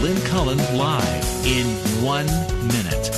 Lynn Cullen live in 1 minute.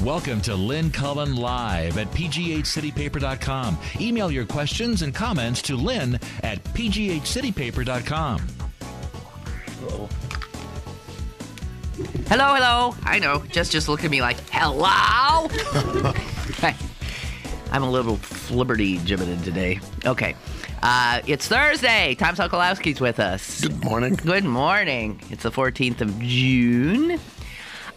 Welcome to Lynn Cullen Live at pghcitypaper.com. Email your questions and comments to Lynn at pghcitypaper.com. Hello, hello. I know. Just look at me like, hello? I'm a little flibberty-gibbeted today. Okay. It's Thursday. Tom Sokolowski's with us. Good morning. Good morning. It's the 14th of June.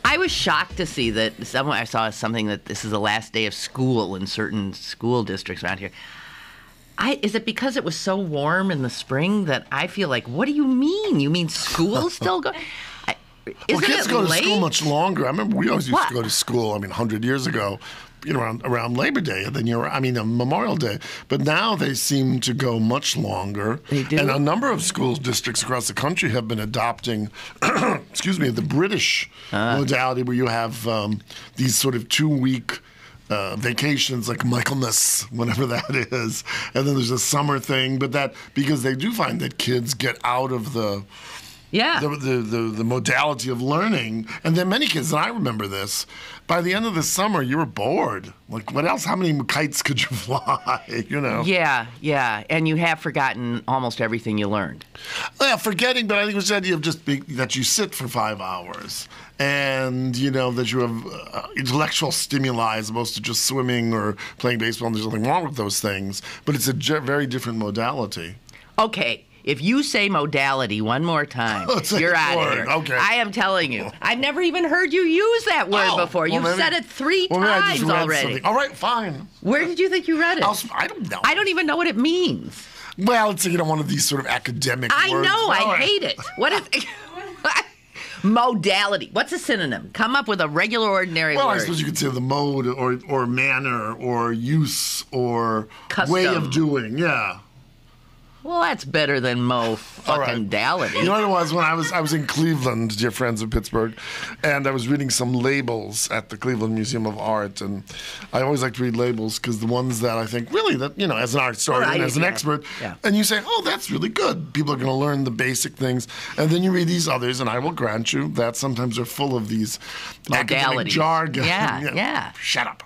I was shocked to see that I saw something that this is the last day of school in certain school districts around here. Is it because it was so warm in the spring that I feel like, what do you mean? You mean school's still going? Well, kids go to school much longer. I remember we always used to go to school, 100 years ago, around Labor Day, and then Memorial Day. But now they seem to go much longer. They do? And a number of school districts across the country have been adopting, the British modality where you have these sort of 2-week vacations like Michaelmas, whenever that is. And then there's a summer thing. But that, because they do find that kids get out of the modality of learning. And then many kids, and I remember this, by the end of the summer, you were bored. Like, what else? How many kites could you fly, Yeah. And you have forgotten almost everything you learned. Yeah, forgetting, but I think it was the idea of that you sit for 5 hours and, that you have intellectual stimuli as opposed to just swimming or playing baseball, and there's nothing wrong with those things. But it's a very different modality. Okay. If you say modality one more time, you're out of here. Okay. I am telling you. I've never even heard you use that word before. You've said it 3 times already. Something. All right, fine. Where did you think you read it? I don't know. I don't even know what it means. Well, it's one of these sort of academic words. I know. I hate it. What is modality? What's a synonym? Come up with a regular, ordinary word. Well, I suppose you could say the mode or manner or use or custom. Way of doing. Yeah. Well, that's better than fucking-dality. You know what it was? When I was in Cleveland, dear friends in Pittsburgh, and I was reading some labels at the Cleveland Museum of Art, and I always like to read labels because the ones that I think really as an art historian, as an expert, and you say, oh, that's really good. People are going to learn the basic things, and then you read these others, and I will grant you that sometimes they're full of these academic jargon. Yeah. Shut up.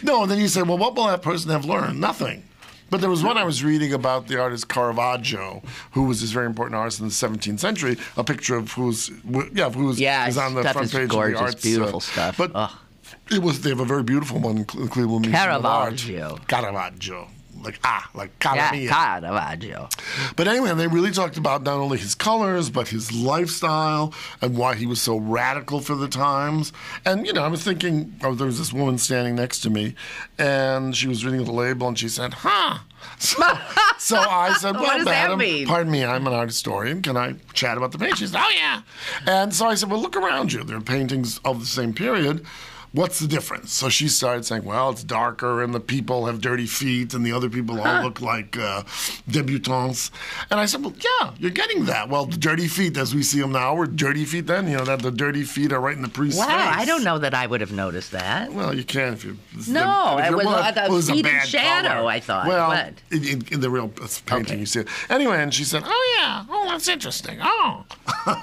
No, and then you say, well, what will that person have learned? Nothing. But there was one I was reading about the artist Caravaggio, who was this very important artist in the 17th century. A picture of who's is on the front page gorgeous, of the Arts. Beautiful stuff. But they have a very beautiful one in Cleveland Museum of Art. Caravaggio. Like Calamia. Caravaggio. But anyway, they really talked about not only his colors, but his lifestyle and why he was so radical for the times. And, I was thinking, there was this woman standing next to me, and she was reading the label, and she said, So I said, well, what does madam, that mean? Pardon me, I'm an art historian. Can I chat about the painting? She said, oh, yeah. And so I said, well, look around you. There are paintings of the same period. What's the difference? So she started saying, well, it's darker, and the people have dirty feet, and the other people all look like debutantes. And I said, well, yeah, you're getting that. Well, the dirty feet, as we see them now, were dirty feet then. That the dirty feet are right in the priest's face. Wow, I don't know that I would have noticed that. Well, you can if you... No, it was feet in shadow, color. I thought. Well, in the real painting, you see it. Anyway, and she said, oh, yeah, that's interesting. Oh.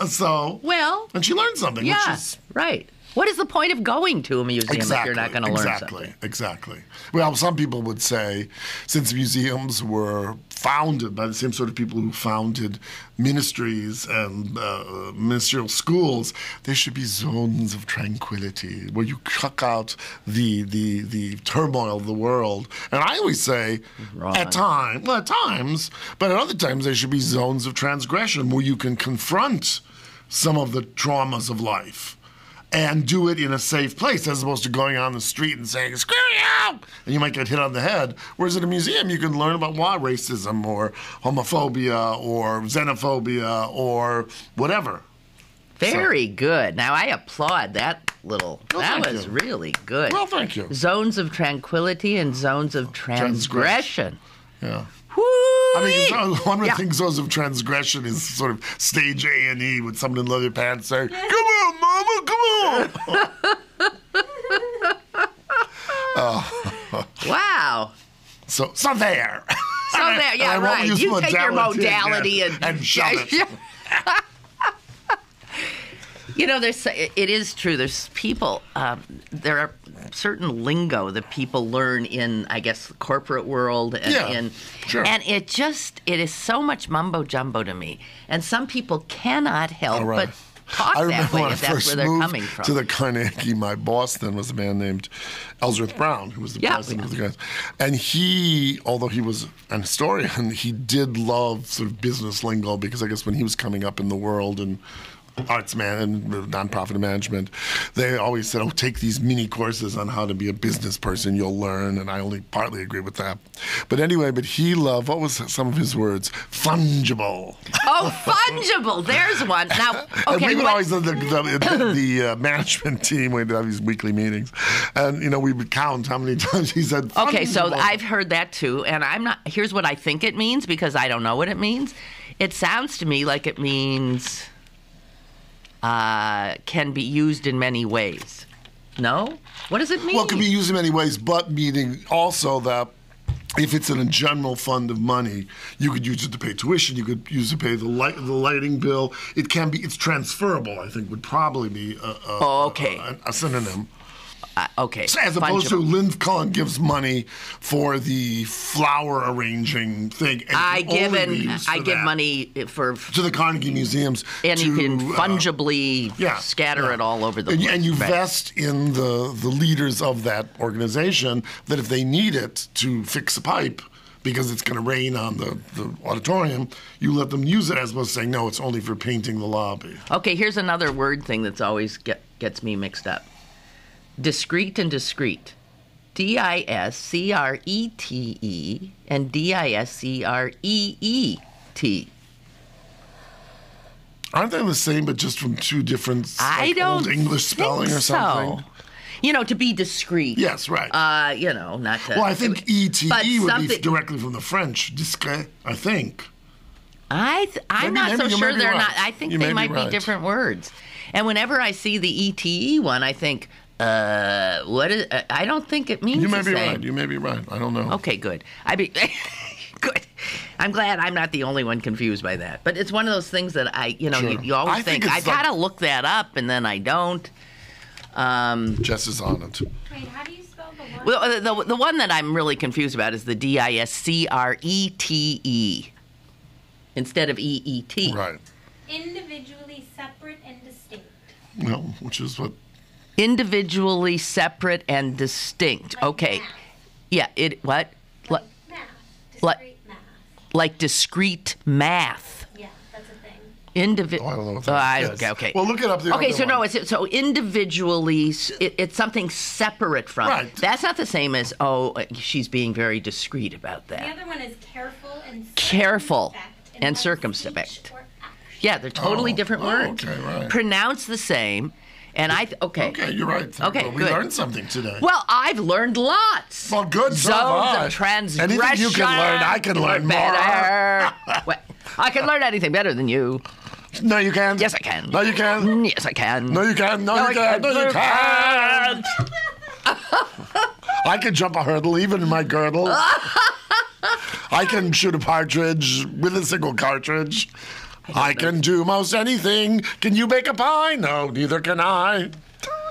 So... Well... And she learned something, which is... Right. What is the point of going to a museum if you're not going to learn something? Exactly. Well, some people would say, since museums were founded by the same sort of people who founded ministries and ministerial schools, there should be zones of tranquility where you chuck out the turmoil of the world. And I always say, at times, but at other times there should be zones of transgression where you can confront some of the traumas of life and do it in a safe place, as opposed to going on the street and saying, screw you! And you might get hit on the head. Whereas at a museum, you can learn about why racism or homophobia or xenophobia or whatever. Very good. Now, I applaud that little. That was really good. Well, thank you. Zones of tranquility and zones of transgression. Yeah. Whoo! I mean, one of the things, zones of transgression is sort of stage A&E with someone in leather pants saying, come on, mama, come on. Wow. So there. So there, yeah, right. You take your modality and shove it. You know, it is true. There's people, there are certain lingo that people learn in, I guess, the corporate world. And sure. And it is so much mumbo jumbo to me. And some people cannot help but talk that way if that's where they're coming from. To the Carnegie, my boss then was a man named Ellsworth Brown, who was the president of the guys. And he, although he was an historian, he did love sort of business lingo, because I guess when he was coming up in the world and arts and nonprofit management, they always said, take these mini courses on how to be a business person, you'll learn. And I only partly agree with that. But anyway, he loved, what was some of his words? Fungible. Oh, fungible. There's one. Now, okay. And we would always, the management team, we'd have these weekly meetings. And, we would count how many times he said fungible. Okay, so I've heard that too. And here's what I think it means, because I don't know what it means. It sounds to me like it means can be used in many ways. No? What does it mean? Well, it can be used in many ways, but meaning also that if it's in a general fund of money, you could use it to pay tuition, you could use it to pay the lighting bill. It's transferable, I think, would probably be a synonym. Okay. So as opposed to Lynn Cullen gives money for the flower arranging thing. And I give money to the Carnegie museums, and you can fungibly scatter it all over the place. And you vest in the leaders of that organization that if they need it to fix a pipe, because it's going to rain on the auditorium, you let them use it, as opposed to saying, no, it's only for painting the lobby. Okay, here's another word thing that's always gets me mixed up. Discrete and discrete. Discrete and discreet. Aren't they the same, but just from two different old English spelling or something? So. To be discreet. Yes, right. Not to. Well, I think ETE would be directly from the French, discret, I think. I'm not so sure they're not. I think they might be different words. And whenever I see the ETE one, I think, what is? I don't think it means the same. You may be right. I don't know. Okay, good. Good. I'm glad I'm not the only one confused by that. But it's one of those things that you always think I gotta look that up, and then I don't. Jess is on it. Wait, how do you spell the word? Well, the one that I'm really confused about is the discrete instead of EET. Right. Individually separate and distinct. No, which is what. Individually separate and distinct. Like okay. Math. Yeah. What? Like math. Discrete math. Like discrete math. Yeah, that's a thing. I don't know what that is. Okay. Well, look it up. So individually, it's something separate from. Right. That's not the same as she's being very discreet about that. The other one is careful and circumspect. Yeah, they're totally different words. Okay, right. Pronounced the same. And Okay, you're right. Okay, well, we learned something today. Well, I've learned lots. Well, good. Zones of transgression. Anything you can learn, I can learn better. Well, I can learn anything better than you. No, you can't. Yes, I can. No, you can. Yes, I can. No, you can. No, you can. No, you can't. I can jump a hurdle even in my girdle. I can shoot a partridge with a single cartridge. I can do most anything. Can you bake a pie? No, neither can I.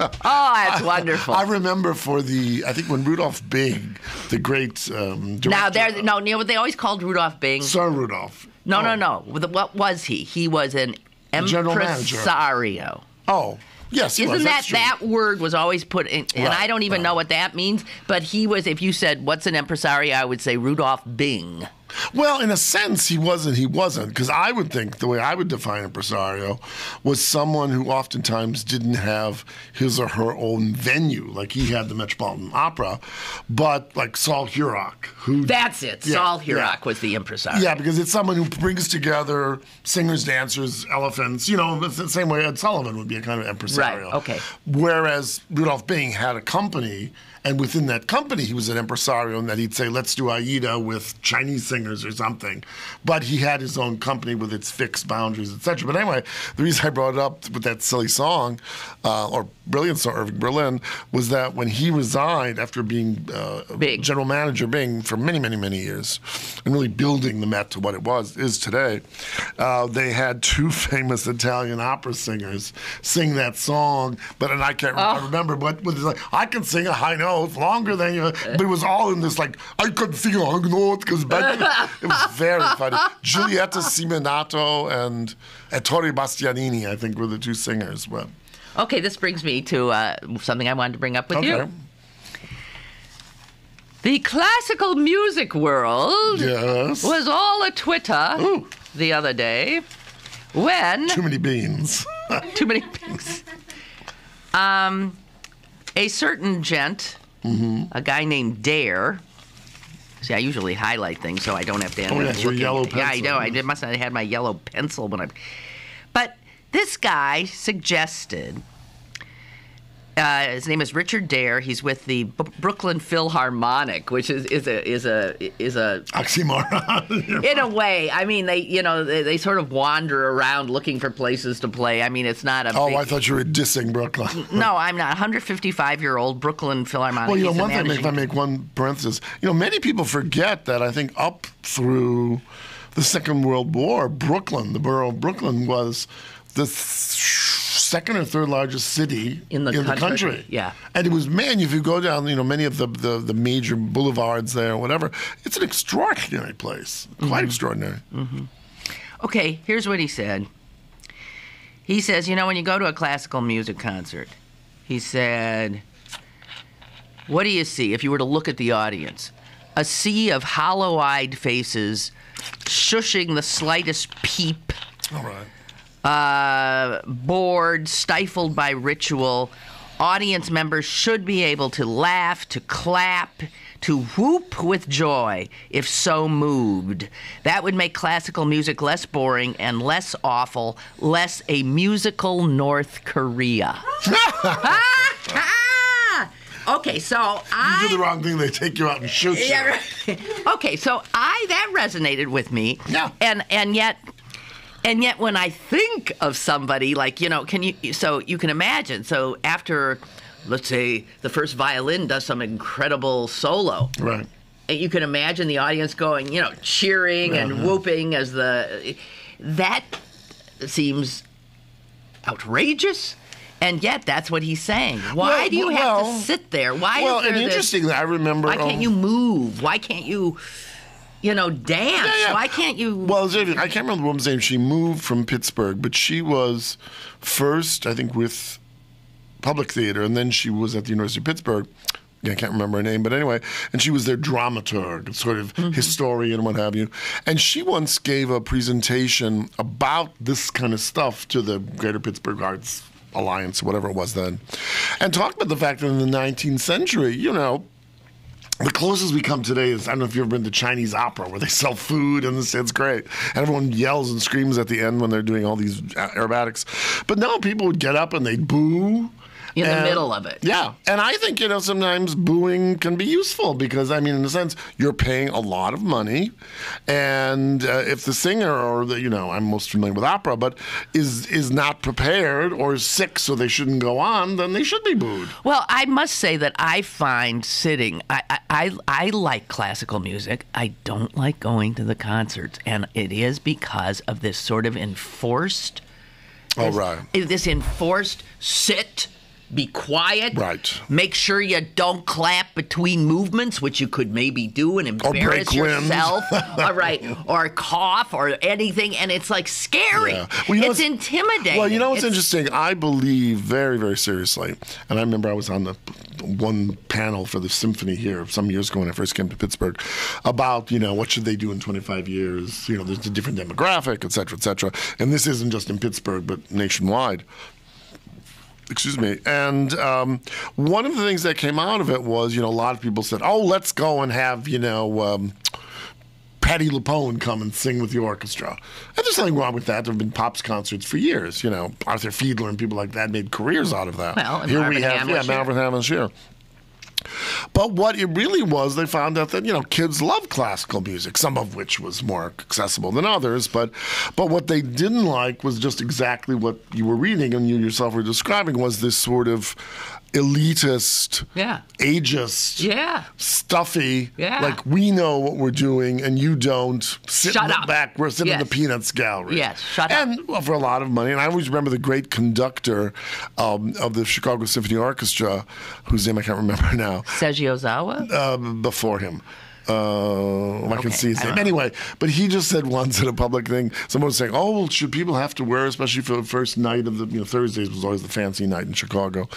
Oh, that's wonderful. I remember I think when Rudolph Bing, the great director. Now, they always called Rudolph Bing. Sir Rudolph. No. What was he? He was an general manager. impresario. Oh. Yes, he Isn't was. that word was always put in, and Right, I don't even know what that means, but he was, if you said, what's an impresario, I would say Rudolph Bing. Well, in a sense, he wasn't, because I would think the way I would define impresario was someone who oftentimes didn't have his or her own venue, like he had the Metropolitan Opera, but like Saul Hurok, who... That's it. Yeah, Saul Hurok yeah. was the impresario. Yeah, because it's someone who brings together singers, dancers, elephants, the same way Ed Sullivan would be a kind of impresario. Right, okay. Whereas Rudolph Bing had a company, and within that company, he was an impresario, and that he'd say, let's do Aida with Chinese singers or something. But he had his own company with its fixed boundaries, etc. But anyway, the reason I brought it up with that silly song, or brilliant song, Irving Berlin, was that when he resigned after being general manager Bing for many, many, many years, and really building the Met to what it is today, they had two famous Italian opera singers sing that song. And I can't remember, but it's like, I can sing a high note longer than you, but it was all in this like, I couldn't sing a high note because it was very funny. Giulietta Simenato and Ettore Bastianini, I think, were the two singers. But okay, this brings me to something I wanted to bring up with you. The classical music world was all a Twitter the other day when... Too many beans. Too many beans. A certain gent, a guy named Dare. See, I usually highlight things so I don't have to end up your yellow pencil. Yeah, I know. I must not have had my yellow pencil when I... But this guy suggested... his name is Richard Dare. He's with the Brooklyn Philharmonic, which is a oxymoron. In a way. I mean, they sort of wander around looking for places to play. I mean, it's not a I thought you were dissing Brooklyn. No, I'm not. 155-year-old Brooklyn Philharmonic. Well, one thing, if I make one parenthesis, many people forget that I think up through the Second World War, Brooklyn, the borough of Brooklyn, was the second or third largest city in the country. Yeah. And it was, if you go down, many of the major boulevards there or whatever, it's an extraordinary place. Quite extraordinary. Mm-hmm. Okay, here's what he said. He says, when you go to a classical music concert, he said, what do you see if you were to look at the audience? A sea of hollow-eyed faces shushing the slightest peep. All right. Bored, stifled by ritual. Audience members should be able to laugh, to clap, to whoop with joy, if so moved. That would make classical music less boring and less awful, less a musical North Korea. Okay, so you do the wrong thing, they take you out and shoot you. Yeah, right. Okay, so that resonated with me. Yeah. And yet when I think of somebody like, you can imagine, so after, let's say, the first violin does some incredible solo. Right. And you can imagine the audience going, cheering and whooping as that seems outrageous. And yet, that's what he's saying. Why do you have to sit there? Why? Well, and interestingly, I remember. Why can't you move? Why can't you, dance? Yeah. Why can't you? Well, I can't remember the woman's name. She moved from Pittsburgh, but she was first, I think, with Public Theater, and then she was at the University of Pittsburgh. I can't remember her name, but anyway, and she was their dramaturg, sort of historian, what have you. And she once gave a presentation about this kind of stuff to the Greater Pittsburgh Arts Alliance, whatever it was then, and talked about the fact that in the 19th century, the closest we come today is, I don't know if you've ever been to Chinese opera where they sell food and it's great. And everyone yells and screams at the end when they're doing all these aerobatics. But no, people would get up and they'd boo. In the middle of it. Yeah. And I think, sometimes booing can be useful because, in a sense, you're paying a lot of money. And if the singer or I'm most familiar with opera, but is not prepared or is sick so they shouldn't go on, then they should be booed. Well, I must say that I find sitting, I like classical music. I don't like going to the concerts. And it is because of this sort of enforced, this enforced sit be quiet. Right. Make sure you don't clap between movements, which you could maybe do and embarrass break wind. yourself. All right. Or cough or anything. And it's like scary. Yeah. Well, it's intimidating. Well, you know what's interesting? I believe very, very seriously, and I remember I was on the one panel for the symphony here some years ago when I first came to Pittsburgh about, what should they do in 25 years? There's a different demographic, et cetera, et cetera. And this isn't just in Pittsburgh, but nationwide. Excuse me. And one of the things that came out of it was, a lot of people said, oh, let's go and have, Patti LuPone come and sing with the orchestra. And there's nothing wrong with that. There have been Pops concerts for years. Arthur Fiedler and people like that made careers out of that. Well, and here Marvin we have, Hamlish, Marvin Hamlish here. But what it really was, they found out that, kids love classical music, some of which was more accessible than others. But what they didn't like was just exactly what you were reading and you yourself were describing was this sort of elitist, ageist, stuffy, like we know what we're doing and you don't. Sit in the back, we're sitting in the Peanuts gallery. Yes, shut up. And for a lot of money. And I always remember the great conductor of the Chicago Symphony Orchestra, whose name I can't remember now. Seiji Ozawa? Before him. I can see his name. Anyway, but he just said once at a public thing, someone was saying, oh, should people have to wear, especially for the first night of the, Thursdays was always the fancy night in Chicago,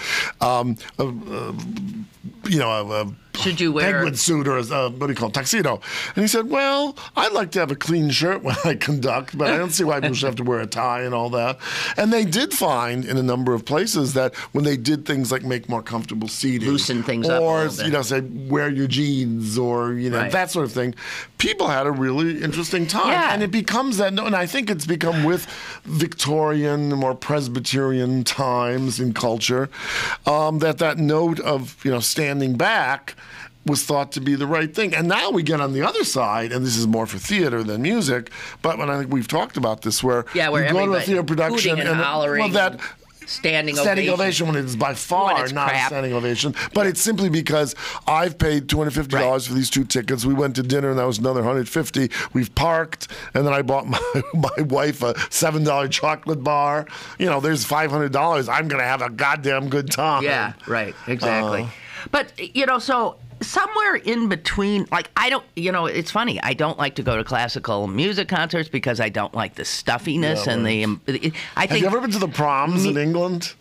should you wear penguin suit or tuxedo? And he said, well, I'd like to have a clean shirt when I conduct, but I don't see why people should have to wear a tie and all that. And they did find in a number of places that when they did things like make more comfortable seating, loosen things up, or say wear your jeans, or that sort of thing, people had a really interesting time. Yeah. And it becomes that, and I think it's become with Victorian, more Presbyterian times in culture, that note of standing back was thought to be the right thing. And now we get on the other side, and this is more for theater than music, but when I think we've talked about this, where you go to a theater production and hollering, that standing ovation when it's by far not a standing ovation, but it's simply because I've paid $250 for these 2 tickets. We went to dinner and that was another $150. We've parked, and then I bought my wife a $7 chocolate bar. There's $500. I'm going to have a goddamn good time. Yeah, right, exactly. But so somewhere in between, like I don't, it's funny. I don't like to go to classical music concerts because I don't like the stuffiness and the. Have you ever been to the proms in England?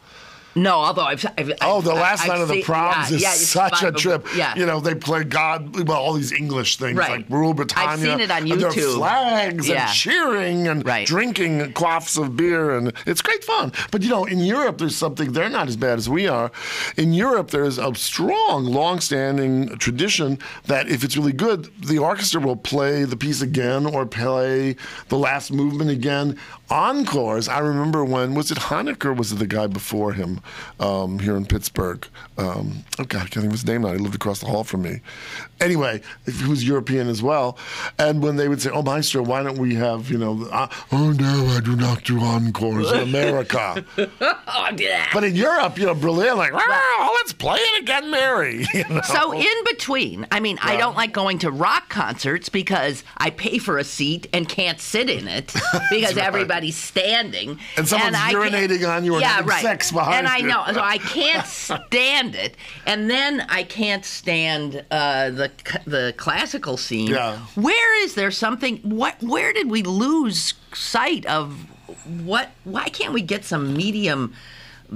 No, although I've the last night of the proms is such a trip. Yeah. They play all these English things like Rule Britannia. I've seen it on YouTube. And there are flags and cheering and drinking quaffs of beer, and it's great fun. But in Europe, there's something, they're not as bad as we are. In Europe, there's a strong, long-standing tradition that if it's really good, the orchestra will play the piece again or play the last movement again. Encores, I remember when, was it Honecker or was it the guy before him here in Pittsburgh? I can't think of his name now. He lived across the hall from me. Anyway, he was European as well. And when they would say, oh, Maestro, why don't we have, oh, no, I do not do encores in America. But in Europe, Berlin, like, let's play it again, Mary. So in between, I don't like going to rock concerts because I pay for a seat and can't sit in it because everybody's standing. And someone's urinating on you or having sex behind you. And I know. So I can't stand it. And then I can't stand the classical scene. Yeah. Where is there something, where did we lose sight of why can't we get some medium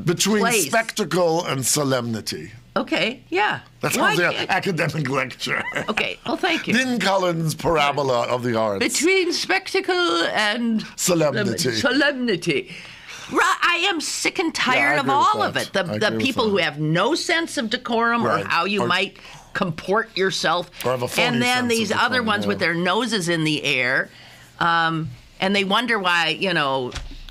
between place? Spectacle and solemnity? Okay, yeah. That sounds like an academic lecture. Okay, well, thank you. Lynn Cullen's parabola of the arts. Between spectacle and solemnity. I am sick and tired of all of it. The people who have no sense of decorum or how you might comport yourself. Or have a phony and then sense these of other decorum, ones with their noses in the air. And they wonder why,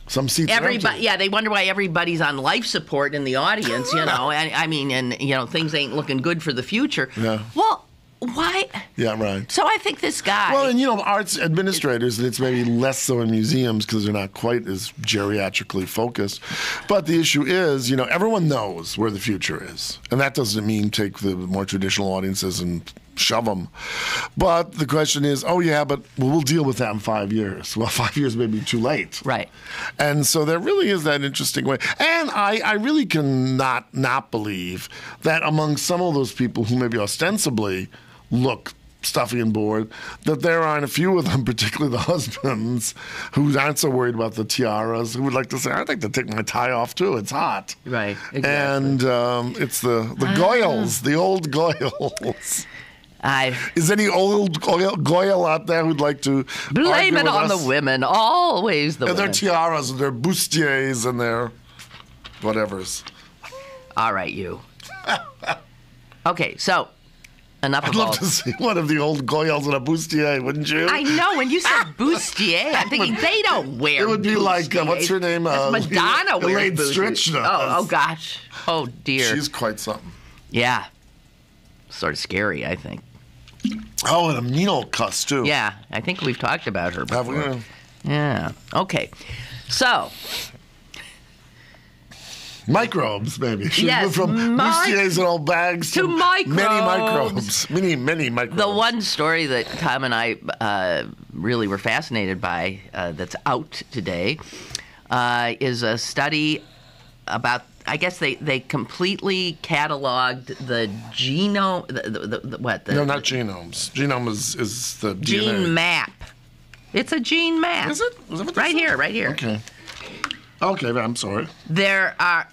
some seats they wonder why everybody's on life support in the audience, and things ain't looking good for the future. Yeah. Well, why? Yeah, right. So I think this guy. Well, and arts administrators, and it's maybe less so in museums because they're not quite as geriatrically focused. But the issue is, everyone knows where the future is, and that doesn't mean take the more traditional audiences and shove them. But the question is, oh yeah, but we'll deal with that in 5 years. Well, 5 years may be too late. Right. And so there really is that interesting way. And I really cannot not believe that among some of those people who maybe ostensibly look stuffy and bored, that there aren't a few of them, particularly the husbands, who aren't so worried about the tiaras, who would like to say, I'd like to take my tie off too, it's hot. Right, exactly. And it's the goyles, the old goyles. Is any old goyle out there who'd like to blame it on us? the women, always the women. Their tiaras and their bustiers and their whatevers. All right, you. Okay, so enough I'd of all. love to see one of the old goyles in a bustier, wouldn't you? I know. When you said bustier, I'm thinking they don't wear. It would be like bustiers. what's her name? Madonna wears Elaine bustiers. Oh gosh. Oh dear. She's quite something. Yeah. Sort of scary, I think. Oh, and a mean old cuss too. Yeah, I think we've talked about her before. Have we? Yeah. Okay. So. Microbes, maybe. She Yes, moved from bustiers and old bags to microbes. Many microbes. Many microbes. The one story that Tom and I really were fascinated by that's out today is a study about, I guess they completely cataloged the genome, no, not genomes. Genome is the gene DNA. map. It's a gene map. Is it? Is that what Right this here, is? right here. Okay, I'm sorry. There are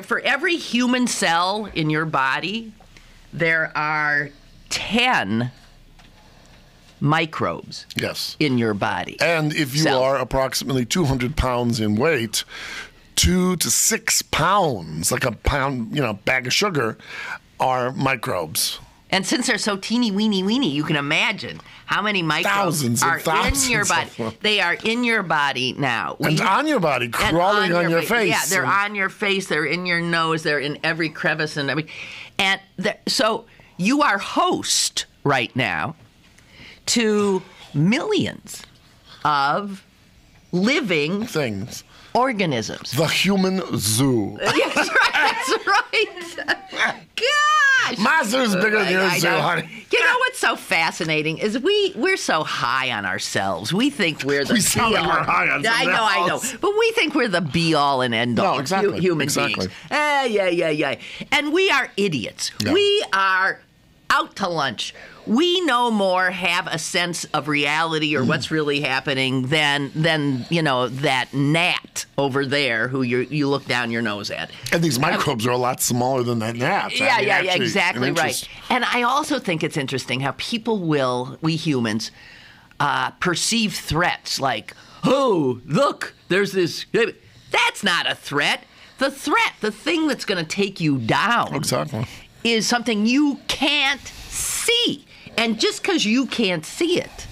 for every human cell in your body, there are 10 microbes. Yes. In your body. And if you are approximately 200 pounds in weight, 2 to 6 pounds, like a pound, bag of sugar, are microbes. And since they're so teeny weeny, you can imagine how many microbes are in your body. They are in your body now. And on your body, crawling on your face. Yeah, they're on your face. They're in your nose. They're in every crevice and everything. And so you are host right now to millions of living things. Organisms. The human zoo. Yes, that's right. Gosh. My zoo's bigger than your zoo, honey. You know what's so fascinating is we're so high on ourselves. We think we're the we sound like we're high on something I know. But we think we're the be-all and end-all of human beings. Yeah. And we are idiots. Yeah. We are out to lunch. We no more have a sense of reality or what's really happening than that gnat over there who you look down your nose at. And these microbes are a lot smaller than that gnat. Yeah, exactly right. And I also think it's interesting how people we humans, perceive threats like, oh, look, there's this. That's not a threat. The thing that's going to take you down, is something you can't see. And just because you can't see it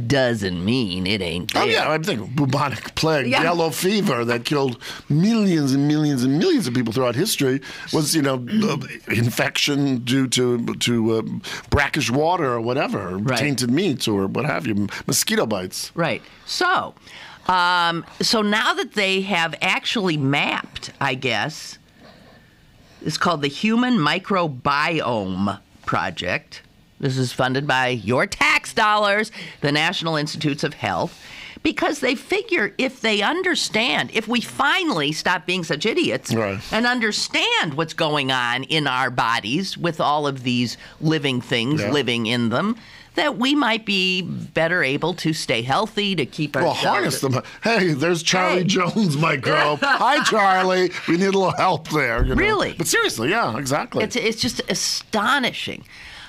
doesn't mean it ain't there. Oh, yeah, I'm thinking bubonic plague, yellow fever that killed millions and millions and millions of people throughout history was, infection due to brackish water or whatever, tainted meat or what have you, mosquito bites. Right. So now that they have actually mapped, I guess, it's called the Human Microbiome Project. This is funded by your tax dollars, the National Institutes of Health, because they figure if we finally stop being such idiots and understand what's going on in our bodies with all of these living things living in them, that we might be better able to stay healthy, to keep ourselves... Well, harness them. Hey, there's Charlie Jones microbe. Hi, Charlie. We need a little help there. Really? But seriously, yeah, exactly. It's just astonishing.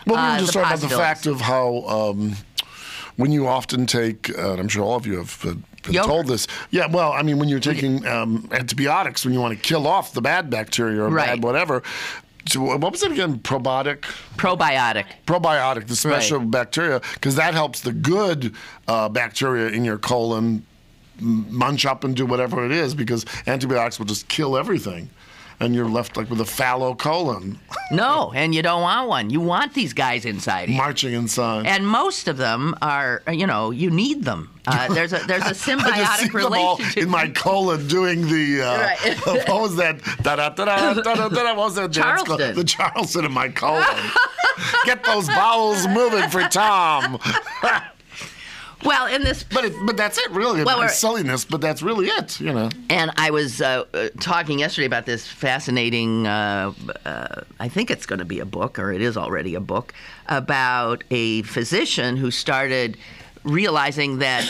Well, we were just talking about the fact of how when you often take, and I'm sure all of you have been told this. Yeah, well, I mean, when you're taking antibiotics, when you want to kill off the bad bacteria or bad whatever, what was it again? Probiotic, the special bacteria, because that helps the good bacteria in your colon munch up and do whatever it is, because antibiotics will just kill everything. And you're left like with a fallow colon. No, and you don't want one. You want these guys inside you. Marching inside. And most of them are, you need them. There's a I just see symbiotic them all relationship. in my colon doing the, Right. what was that? What was that dance called? Charleston. The Charleston in my colon. Get those bowels moving for Tom. Well, in this... But that's it, really. Well, It's silliness, but that's really it, And I was talking yesterday about this fascinating, I think it's going to be a book, or it is already a book, about a physician who started realizing that,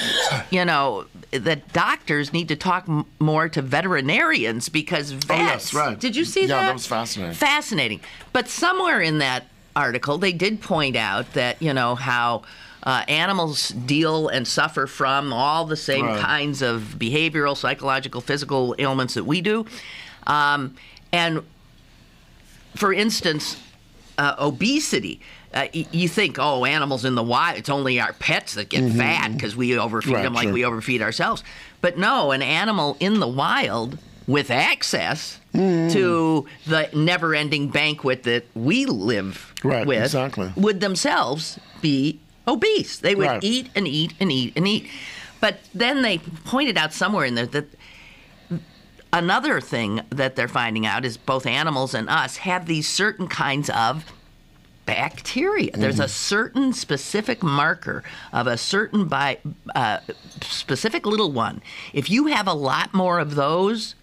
that doctors need to talk more to veterinarians because vets... Oh, yes, right. Did you see that? Yeah, that was fascinating. Fascinating. But somewhere in that article, they did point out that, how... animals deal and suffer from all the same kinds of behavioral, psychological, physical ailments that we do. And for instance, obesity. You think, animals in the wild, it's only our pets that get fat because we overfeed them like we overfeed ourselves. But no, an animal in the wild with access to the never-ending banquet that we live with exactly. would themselves be obese. They would eat and eat and eat and eat. But then they pointed out somewhere in there that another thing that they're finding out is both animals and us have these certain kinds of bacteria. There's a certain specific marker of a certain specific little one. If you have a lot more of those,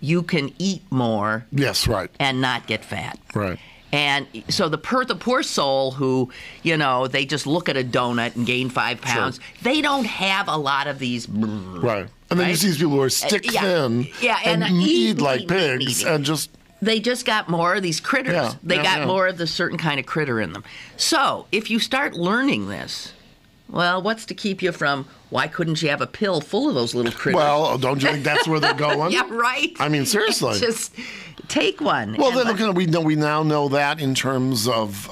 you can eat more. Yes, right. And not get fat. Right. And so the poor soul who, they just look at a donut and gain 5 pounds, they don't have a lot of these. Right. And then you see these people who are stick thin and eat like pigs and just... They just got more of these critters. Yeah, they got more of the certain kind of critter in them. So if you start learning this, well, what's to keep you from... Why couldn't you have a pill full of those little critters? Well, don't you think that's where they're going? Yeah, right. I mean, seriously. Just take one. Well, then we now know that in terms of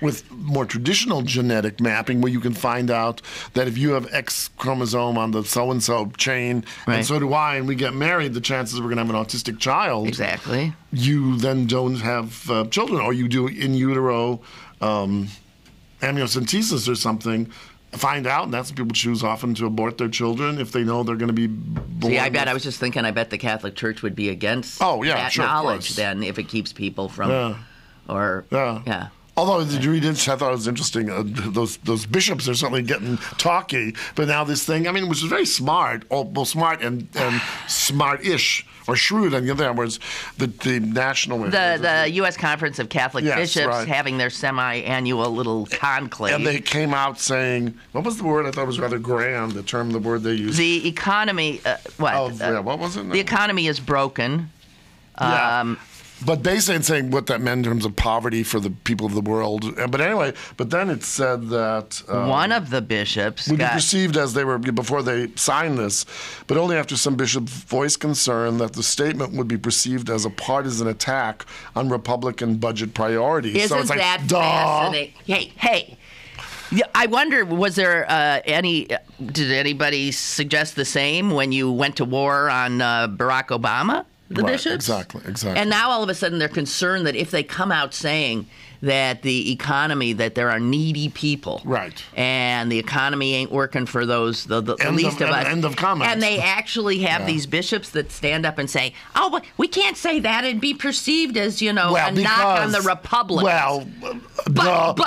with more traditional genetic mapping, where you can find out that if you have X chromosome on the so-and-so chain, and so do I, and we get married, the chances we're going to have an autistic child. Exactly. You then don't have children, or you do in utero amniocentesis or something. Find out, and that's what people choose often to abort their children if they know they're going to be born. See, I was just thinking, I bet the Catholic Church would be against that knowledge then if it keeps people from, Although did you read it? I thought it was interesting. Those bishops are certainly getting talky, but now this thing, which is very smart, both smart and smart-ish, or shrewd, in other words, the national... The U.S. Conference of Catholic Bishops having their semi-annual little conclave. And they came out saying, what was the word? I thought it was rather grand, the word they used. The economy, what was it? The economy is broken. But basically saying what that meant in terms of poverty for the people of the world. But anyway, then it said that... one of the bishops would be perceived as they were, before they signed this, but only after some bishops voiced concern that the statement would be perceived as a partisan attack on Republican budget priorities. Isn't so it's like, that fascinating? Hey. I wonder, was there did anybody suggest the same when you went to war on Barack Obama? The bishops? Exactly. And now all of a sudden they're concerned that if they come out saying that the economy, that there are needy people. Right. And the economy ain't working for those, the least of us. End of comments. And they actually have these bishops that stand up and say, oh, we can't say that and be perceived as, a knock on the Republicans. Well,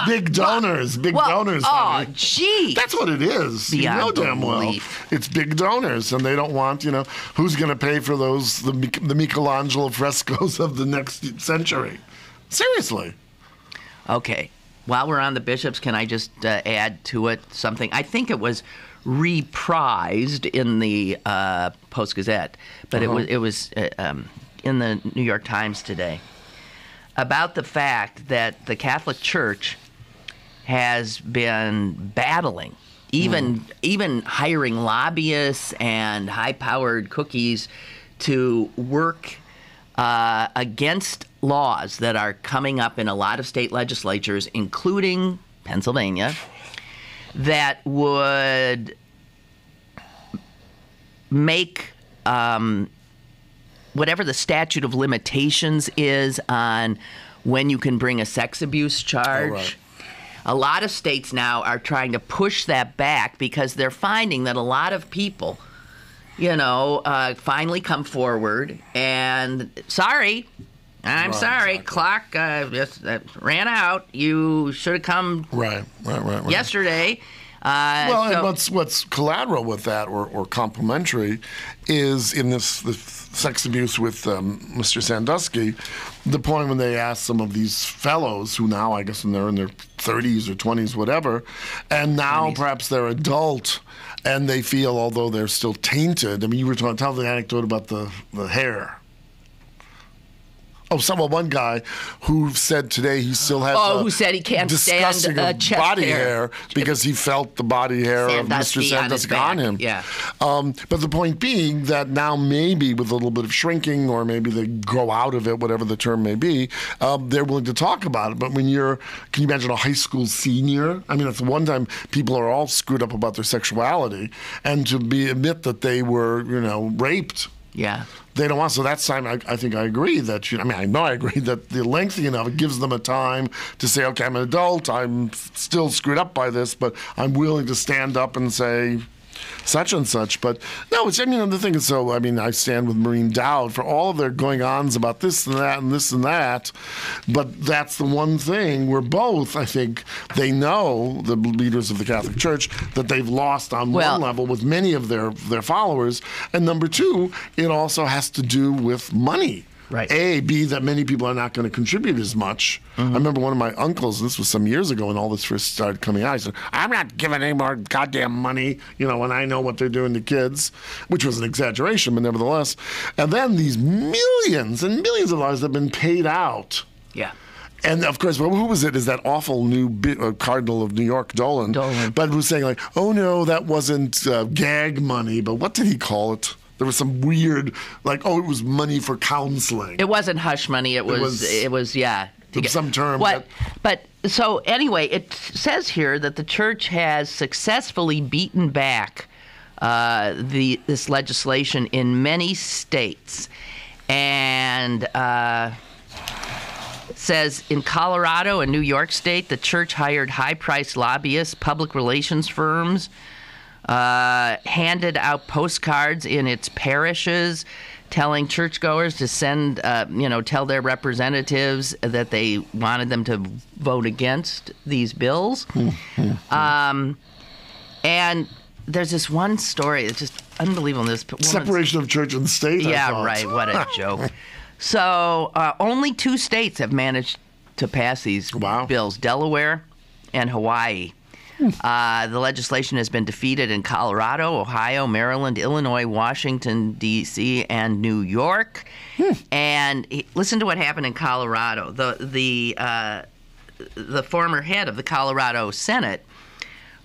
big donors. Honey. Oh, gee. That's what it is. Beyond you know damn well. belief. It's big donors, and they don't want, who's going to pay for the Michelangelo frescoes of the next century. Seriously. Okay. While we're on the bishops, can I just add to it something? I think it was reprised in the Post-Gazette, but it was in the New York Times today, about the fact that the Catholic Church has been battling, even hiring lobbyists and high-powered cookies to work against laws that are coming up in a lot of state legislatures, including Pennsylvania, that would make whatever the statute of limitations is on when you can bring a sex abuse charge. Oh, right. A lot of states now are trying to push that back because they're finding that a lot of people, finally come forward and, sorry, I'm Right, sorry, exactly. clock just ran out. You should have come Right. yesterday. And what's collateral with that, or complementary, is in this sex abuse with Mr. Sandusky, the point when they asked some of these fellows who now, I guess, when they're in their 30s or 20s, whatever, and now 20s. perhaps they're adult, and they feel, although they're still tainted. I mean, you were trying to tell the anecdote about the hair. One guy who said today he still has who said he can't stand disgusting of chest body hair. because he felt the body hair of Mr. Sandusky on his Sandusky on back. him. Yeah. But the point being that now maybe with a little bit of shrinking, or maybe they grow out of it, whatever the term may be, they're willing to talk about it. But can you imagine a high school senior? I mean, it's one time people are all screwed up about their sexuality, and to admit that they were, raped. Yeah. They don't want, so that's time. I think I agree that I know I agree that the lengthening of it gives them a time to say, okay, I'm an adult, I'm still screwed up by this, but I'm willing to stand up and say such and such. But no, the thing is, I stand with Maureen Dowd for all of their going-ons about this and that and this and that, but that's the one thing where both, I think, they know, the leaders of the Catholic Church, that they've lost on one level with many of their followers, and number two, it also has to do with money. Right. B, that many people are not going to contribute as much. I remember one of my uncles, this was some years ago when all this first started coming out, he said, I'm not giving any more goddamn money, when I know what they're doing to kids, which was an exaggeration, but nevertheless. And then these millions and millions of dollars have been paid out. Yeah. And, of course, who was it? Is that awful new Cardinal of New York, Dolan. But who's saying, oh, no, that wasn't gag money, but what did he call it? There was some weird, it was money for counseling. It wasn't hush money. It was yeah. Some term. But so anyway, it says here that the church has successfully beaten back this legislation in many states, and says in Colorado and New York State, the church hired high-priced lobbyists, public relations firms. Handed out postcards in its parishes telling churchgoers to send, tell their representatives that they wanted them to vote against these bills. And there's this one story, it's just unbelievable. This separation of church and state. Yeah, right. What a joke. So only 2 states have managed to pass these bills, Delaware and Hawaii. The legislation has been defeated in Colorado, Ohio, Maryland, Illinois, Washington, D.C., and New York. And listen to what happened in Colorado. The former head of the Colorado Senate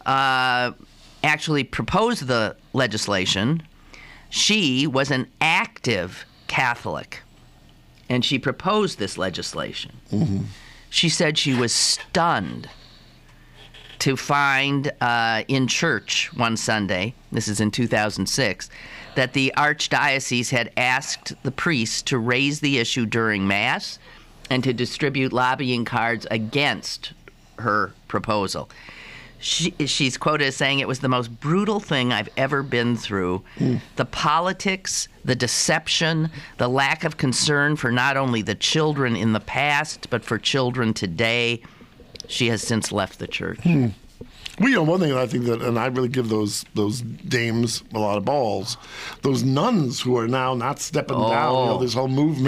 actually proposed the legislation. She was an active Catholic, and she proposed this legislation. She said she was stunned to find in church one Sunday, this is in 2006, that the archdiocese had asked the priests to raise the issue during Mass and to distribute lobbying cards against her proposal. She's quoted as saying, it was the most brutal thing I've ever been through. The politics, the deception, the lack of concern for not only the children in the past, but for children today. She has since left the church. Well, one thing I think that, and I really give those dames a lot of balls, those nuns who are now not stepping down, this whole movement.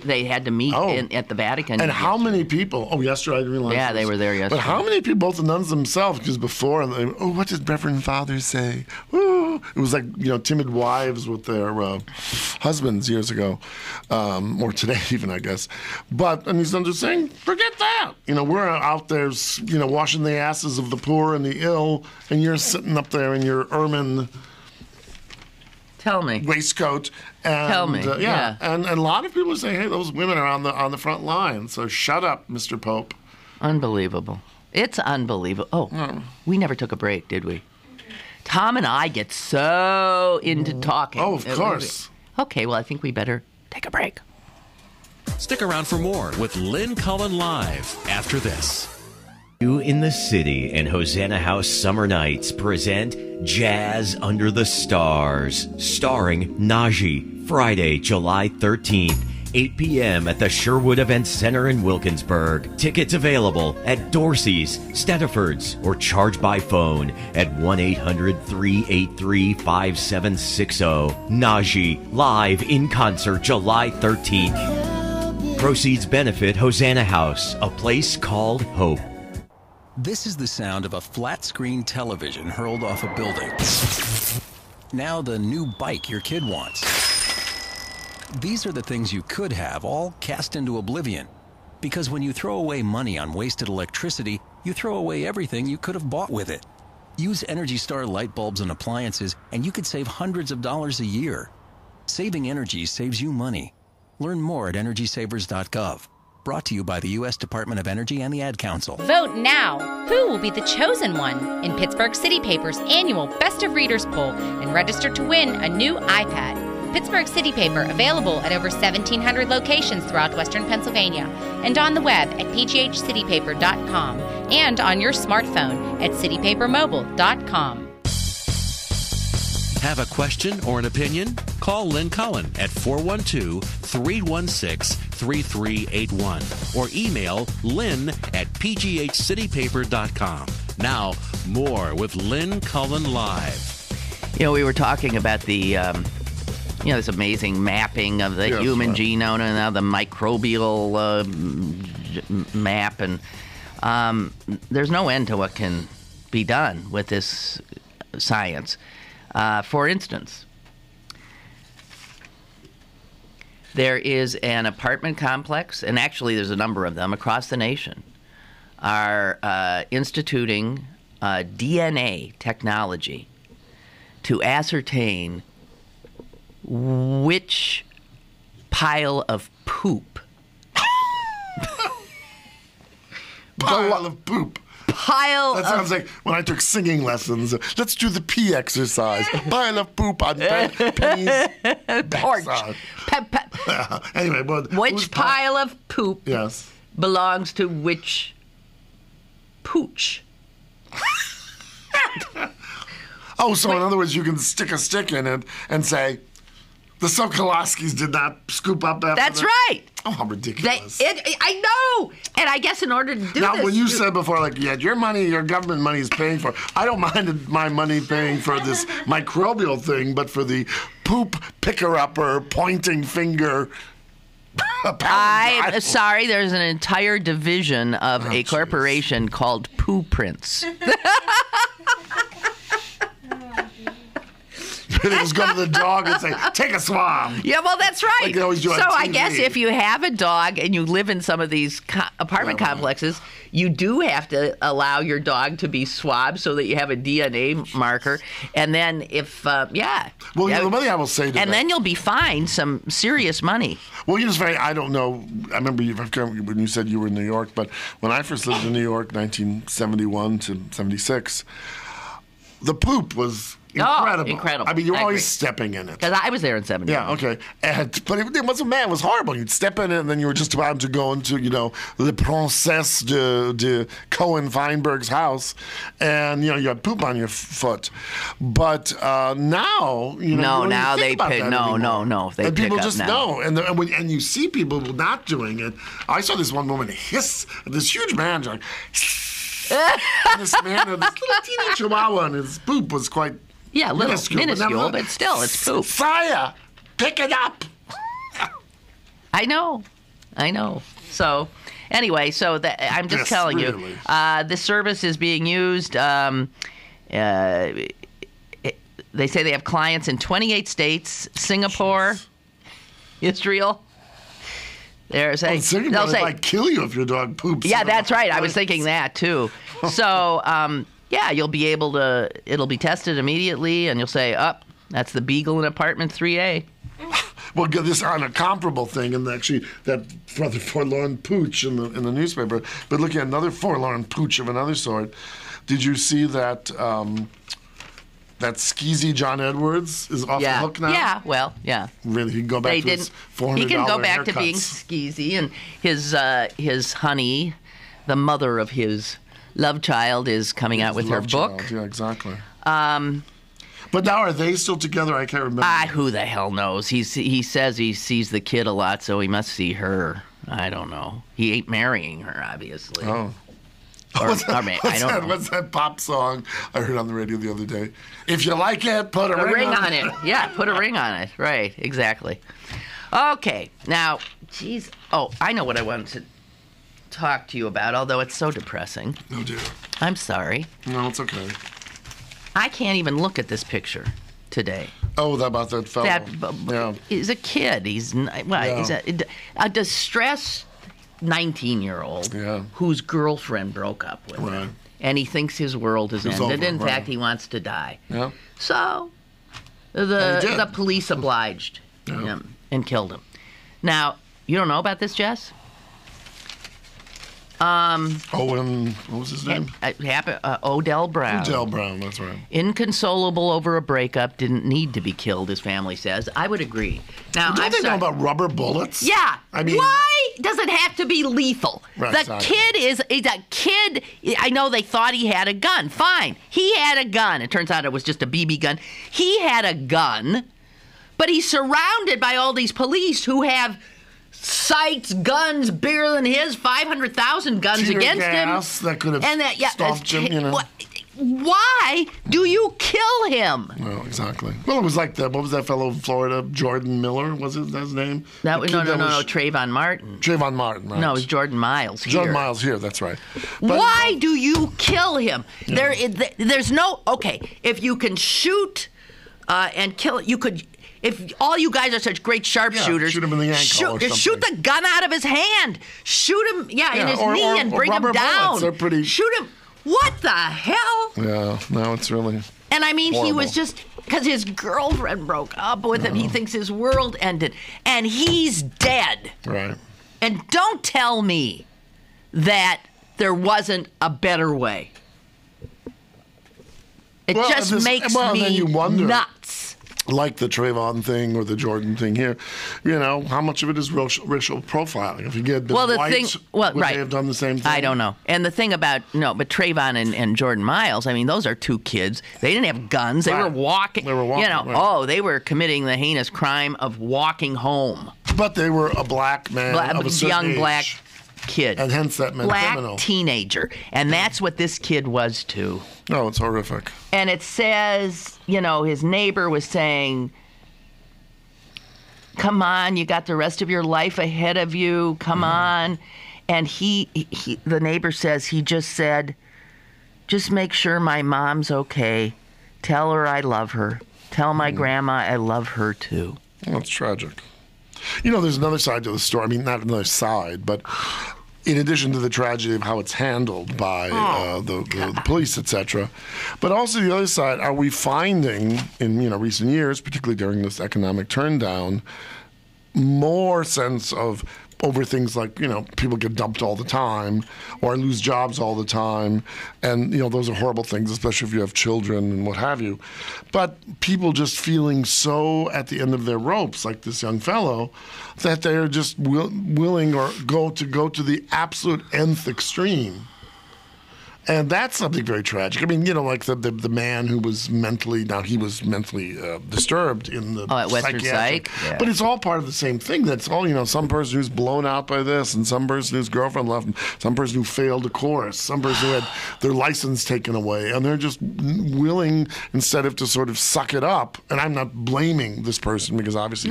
They had to meet at the Vatican. And how many people, yesterday I didn't realize Yeah, they were there yesterday. But how many people, both the nuns themselves, because before, what did Reverend Father say? Ooh. It was like, timid wives with their husbands years ago, or today even, I guess. And these nuns are saying, forget that. We're out there, washing the asses of the poor and the ill, and you're sitting up there in your ermine waistcoat. And, Tell me. Yeah. And a lot of people are saying, hey, those women are on the front line, so shut up, Mr. Pope. Unbelievable. It's unbelievable. We never took a break, did we? Tom and I get so into talking. Oh, of course. Okay, well, I think we better take a break. Stick around for more with Lynn Cullen Live after this. You in the City and Hosanna House Summer Nights present Jazz Under the Stars, starring Najee, Friday, July 13th, 8 p.m. at the Sherwood Event Center in Wilkinsburg. Tickets available at Dorsey's, Stediford's, or charge by phone at 1-800-383-5760. Najee, live in concert July 13th. Proceeds benefit Hosanna House, a place called Hope. This is the sound of a flat-screen television hurled off a building. Now the new bike your kid wants. These are the things you could have, all cast into oblivion. Because when you throw away money on wasted electricity, you throw away everything you could have bought with it. Use Energy Star light bulbs and appliances, and you could save hundreds of dollars a year. Saving energy saves you money. Learn more at EnergySavers.gov. Brought to you by the U.S. Department of Energy and the Ad Council. Vote now. Who will be the chosen one in Pittsburgh City Paper's annual Best of Readers poll and register to win a new iPad? Pittsburgh City Paper, available at over 1,700 locations throughout Western Pennsylvania and on the web at pghcitypaper.com and on your smartphone at citypapermobile.com. Have a question or an opinion? Call Lynn Cullen at 412-316-3381 or email lynn at pghcitypaper.com. Now, more with Lynn Cullen Live. You know, we were talking about the, this amazing mapping of the human genome and now the microbial map. And there's no end to what can be done with this science. For instance, there is an apartment complex, and actually there's a number of them across the nation, are instituting DNA technology to ascertain which pile of poop That sounds like when I took singing lessons. Let's do the P exercise. Pile of poop on Penny's backside. Anyway, but which pile of poop belongs to which pooch? So in other words, you can stick a stick in it and say, the Sokolowskis did not scoop up after That's right. Oh, how ridiculous. I know. And I guess in order to do now, this... when you said before, like, your money, your government money is paying for, I don't mind my money paying for this microbial thing, but for the poop picker-upper, pointing finger... I'm sorry, there's an entire division of a corporation called Poo Prince. They just go to the dog and say, take a swab. Yeah, well, that's right. Like they always do on so TV. I guess if you have a dog and you live in some of these apartment complexes, you do have to allow your dog to be swabbed so that you have a DNA marker. And then if, Well, the money I will say to and then you'll be fined some serious money. Well, I don't know. I remember when you said you were in New York, but when I first lived in New York, 1971 to 76, the poop was... incredible. Oh, incredible. I mean, you're always stepping in it. Because I was there in 71. Yeah, okay. But it wasn't bad. It was horrible. You'd step in it, and then you were just about to go into, the Princesse de Cohen-Feinberg's house, and, you had poop on your foot. But now, No, now they pick. No. They and people pick up just now. know. And you see people not doing it. I saw this one woman hiss, this huge man, like, and this man, this little teeny chihuahua, and his poop was quite... Yeah, minuscule, but still, it's poop. Fire! Pick it up! I know. So, anyway, I'm just telling you, this service is being used. They say they have clients in 28 states, Singapore, Israel. They'll say might kill you if your dog poops. Yeah, that's right. I was thinking that too. So, you'll be able to. It'll be tested immediately, and you'll say, that's the beagle in apartment 3A." Well, this on a comparable thing, and actually that rather forlorn pooch in the newspaper. But looking at another forlorn pooch of another sort, did you see that that skeezy John Edwards is off the hook now? Yeah, well, yeah. Really, he can go back to his $400 He can go back to haircuts. being skeezy, and his honey, the mother of his love child, is coming out with her Love book. child. Yeah, exactly. But now are they still together? I can't remember. Who the hell knows? He says he sees the kid a lot, so he must see her. I don't know. He ain't marrying her, obviously. Oh. I don't know. What's that pop song I heard on the radio the other day? If you like it, put a ring on it. Yeah, put a ring on it. Right, exactly. Okay, now, geez. Oh, I know what I wanted to talk to you about, although it's so depressing. Oh, dear. I'm sorry. No, it's okay. I can't even look at this picture today. Oh, about that fellow. Yeah. He's a kid. He's a distressed 19-year-old whose girlfriend broke up with him. And he thinks his world is ended. Over, In fact, he wants to die. Yeah. So the police obliged him and killed him. Now, you don't know about this, Jess? Owen, what was his name? Odell Brown. Odell Brown, that's right. Inconsolable over a breakup, didn't need to be killed, his family says. I would agree. Now, Don't they know about rubber bullets? Yeah. I mean, why does it have to be lethal? Right, the exactly. kid is a kid. I know they thought he had a gun. Fine. He had a gun. It turns out it was just a BB gun. He had a gun, but he's surrounded by all these police who have sights, guns bigger than his, 500,000 guns tear against gas him. that could have stopped him, you know. Why do you kill him? Well, exactly. Well, it was like what was that fellow in Florida, Jordan Miller, was his name? No, Trayvon Martin. Trayvon Martin, right. No, it was Jordan Miles here. Jordan Miles here, that's right. But, why do you kill him? Yeah. There's no, if you can shoot and kill, you could. If all you guys are such great sharpshooters, shoot him in the ankle or shoot the gun out of his hand. Shoot him, in his knee and bring him down. They're pretty... Shoot him. What the hell? Yeah, no, it's really And I mean, horrible. He was just, because his girlfriend broke up with him, he thinks his world ended. And he's dead. Right. And don't tell me that there wasn't a better way. It makes me then you wonder, nuts. Like the Trayvon thing or the Jordan thing here, how much of it is racial profiling? If you get the whites, would they have done the same thing? I don't know. And the thing about, but Trayvon and Jordan Miles, I mean, those are two kids. They didn't have guns. They were walking. They were committing the heinous crime of walking home. But they were a black man of a certain young age. black kid. And hence that meant black criminal. Teenager. And that's what this kid was too. No, it's horrific. And it says, his neighbor was saying, come on, you got the rest of your life ahead of you. Come on. And the neighbor says, he just said, just make sure my mom's okay. Tell her I love her. Tell my grandma I love her too. Well, it's tragic. There's another side to the story. I mean, not another side, but in addition to the tragedy of how it's handled by the police, etc., but also the other side, are we finding in recent years, particularly during this economic turndown, more sense of over things like, people get dumped all the time or lose jobs all the time. And, those are horrible things, especially if you have children and what have you. But people just feeling so at the end of their ropes, like this young fellow, that they're just willing or go to the absolute nth extreme. And that's something very tragic. I mean, like the man who was mentally disturbed in the at Western Psych. Yeah. But it's all part of the same thing. That's all, some person who's blown out by this, and some person whose girlfriend left, and some person who failed a course, some person who had their license taken away, and they're just willing, instead of to sort of suck it up. And I'm not blaming this person because obviously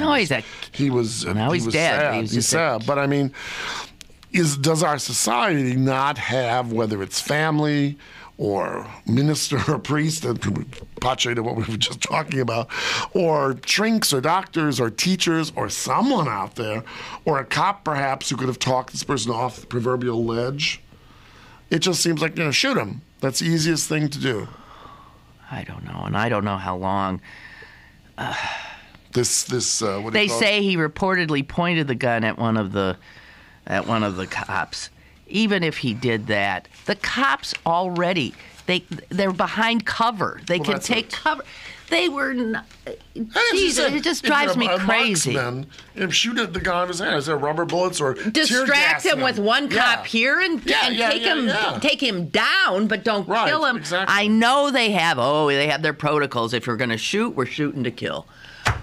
he was dead. He's sad. But I mean, does our society not have, whether it's family or minister or priest, pache to what we were just talking about, or shrinks or doctors or teachers or someone out there, or a cop perhaps who could have talked this person off the proverbial ledge? It just seems like, shoot him. That's the easiest thing to do. I don't know, and I don't know how long. They say he reportedly pointed the gun at one of the cops. even if he did that, the cops already, they're behind cover. They can take cover. They were not. Geez, it just drives me crazy. If shoot at the guy in his hand, is there rubber bullets or distract him with one cop here and take him down, but don't kill him. Exactly. I know they have their protocols. If we're going to shoot, we're shooting to kill.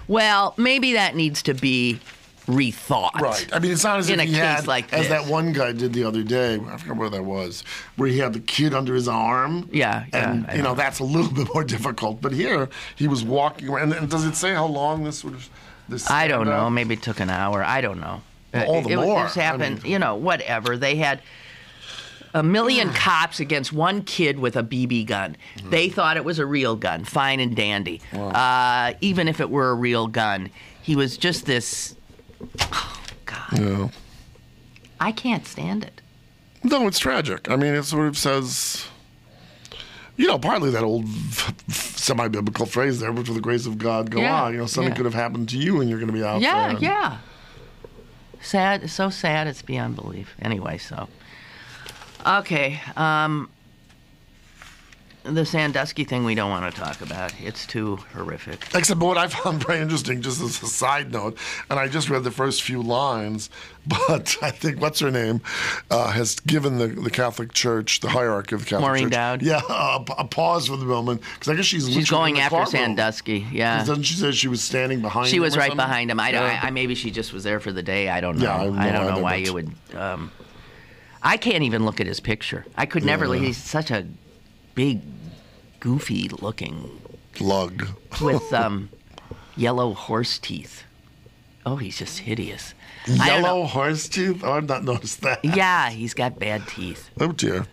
Well, maybe that needs to be rethought. Right. I mean, it's not as if he had, like as that one guy did the other day, I forget where that was, where he had the kid under his arm. Yeah. And, that's a little bit more difficult. But here, he was walking around. And does it say how long this would have... I don't know. Maybe it took an hour. I don't know. All the more. This happened, whatever. They had a million cops against one kid with a BB gun. They thought it was a real gun. Fine and dandy. Wow. Even if it were a real gun, he was just this... Oh, God. Yeah. I can't stand it. No, it's tragic. I mean, it sort of says, partly that old semi-biblical phrase there, but for the grace of God, go on. Something could have happened to you and you're going to be out there. Yeah. Sad. So sad it's beyond belief. Anyway, so. Okay. The Sandusky thing we don't want to talk about. It's too horrific. Except what I found very interesting, just as a side note, and I just read the first few lines, but I think, what's her name, has given the Catholic Church, the hierarchy of the Catholic Maureen Church. Dowd? Yeah, a pause for the moment, because I guess she's going after Sandusky, yeah. Doesn't she say she was standing behind him? She was right something? behind him. Maybe she just was there for the day. I don't know. Yeah, I don't know why you would... I can't even look at his picture. I could never... He's such a big... goofy-looking lug with yellow horse teeth. Oh, he's just hideous. Yellow horse teeth? Oh, I've not noticed that. Yeah, he's got bad teeth. Oh dear.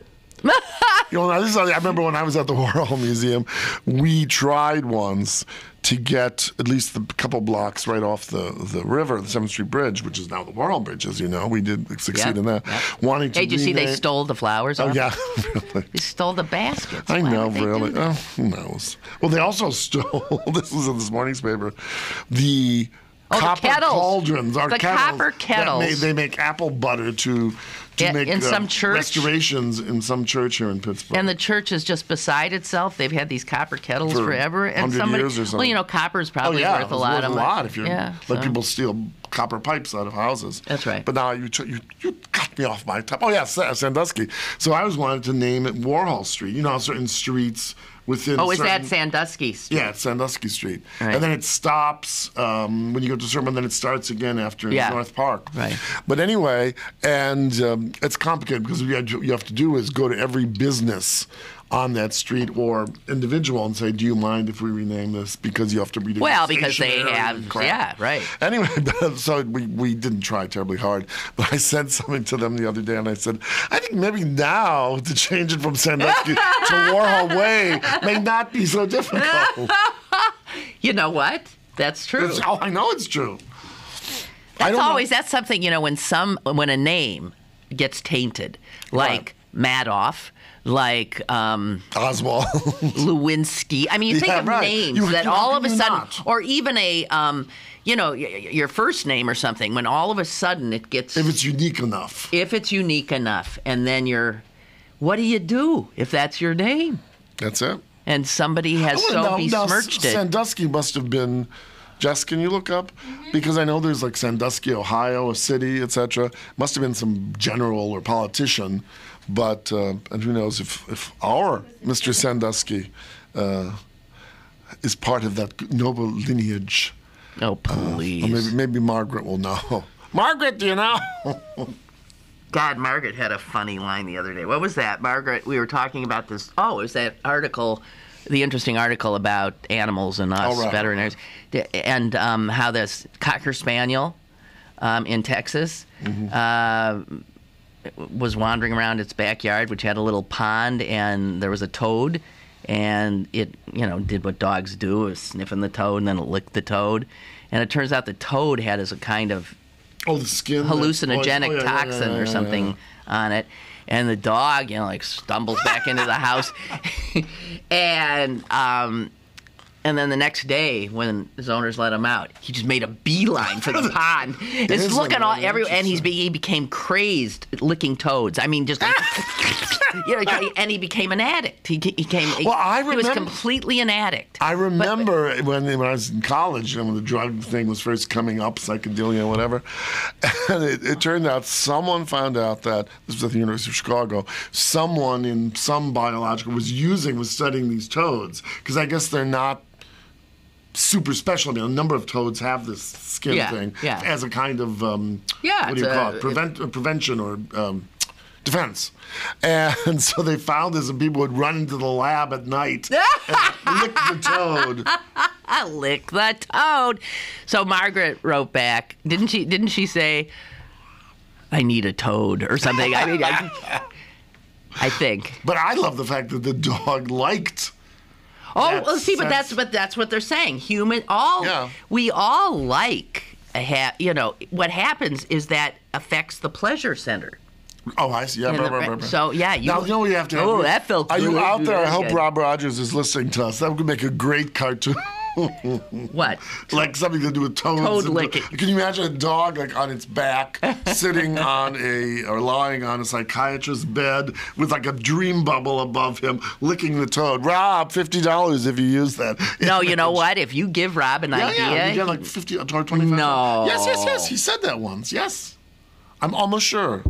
I remember when I was at the Warhol Museum, we tried once to get at least a couple blocks right off the river, the 7th Street Bridge, which is now the Warhol Bridge, as you know. We did succeed in that. Yep. Wanting to did you see they stole the flowers off? Oh, yeah, really. They stole the baskets. I know, really. Oh, who knows? Well, they also stole, this was in this morning's paper, the copper cauldrons. The copper kettles. They make apple butter to make in some church, restorations in some church here in Pittsburgh. And the church is just beside itself. They've had these copper kettles forever. And 100 years or something. Well, copper is probably worth a lot. Worth a lot if you let people steal copper pipes out of houses. That's right. But now you cut me off my top. Oh, yeah, Sandusky. So I was wanting to name it Warhol Street. Certain streets within. Oh, is that Sandusky Street? Yeah, it's Sandusky Street. Right. And then it stops when you go to Sherman, then it starts again after North Park. Right. But anyway, and it's complicated because what you have to do is go to every business on that street or individual and say, do you mind if we rename this? Because you have to read it. Well, because they have, right. Anyway, so we didn't try terribly hard, but I sent something to them the other day and I said, I think maybe now to change it from Sandusky to Warhol Way may not be so difficult. You know what? That's true. I know it's true. That's something, when a name gets tainted, like Madoff, like Oswald, Lewinsky. I mean, you think of names that all of a sudden, or even a, your first name or something, when all of a sudden it gets... If it's unique enough. And then what do you do if that's your name? That's it. And somebody has besmirched it. Sandusky must have been... Jess, can you look up? Because I know there's like Sandusky, Ohio, a city, etc. Must have been some general or politician. But, and who knows if our Mr. Sandusky is part of that noble lineage. Oh, please. Or maybe Margaret will know. Margaret, do you know? God, Margaret had a funny line the other day. What was that? Margaret, we were talking about this. Oh, it was that article, the interesting article about animals and us, veterinarians, and how this Cocker Spaniel in Texas was wandering around its backyard, which had a little pond, and there was a toad, and it, did what dogs do, is sniffing the toad, and then it licked the toad. And it turns out the toad had as a kind of the skin hallucinogenic toxin or something on it. And the dog, stumbles back into the house. And And then the next day, when his owners let him out, he just made a beeline for the pond. It's looking all everywhere, and he became crazed licking toads. I mean, just like, and he became an addict. He was completely an addict. I remember when I was in college, when the drug thing was first coming up, psychedelia, whatever, and it turned out someone found out that, this was at the University of Chicago, someone in some biological was studying these toads, because I guess they're not super special. I mean, a number of toads have this skin thing as a kind of what do you call it? Prevention or defense. And so they found this, and people would run into the lab at night and lick the toad. Lick the toad. So Margaret wrote back. Didn't she say, "I need a toad" or something? I mean, I think. But I love the fact that the dog liked. Oh, well, see, but that's what they're saying. We all like what happens is that affects the pleasure center. Oh, I see. Yeah, So yeah, now you know what you have to. Oh, that felt good. Are you out there? I hope Rob Rogers is listening to us. That would make a great cartoon. What? Like something to do with toads. Toad licking. Can you imagine a dog like on its back, sitting or lying on a psychiatrist's bed with like a dream bubble above him, licking the toad? Rob, $50 if you use that. No, you know what? If you give Rob an idea, yeah, you get like 50 or 25. No. Yes. He said that once. Yes, I'm almost sure.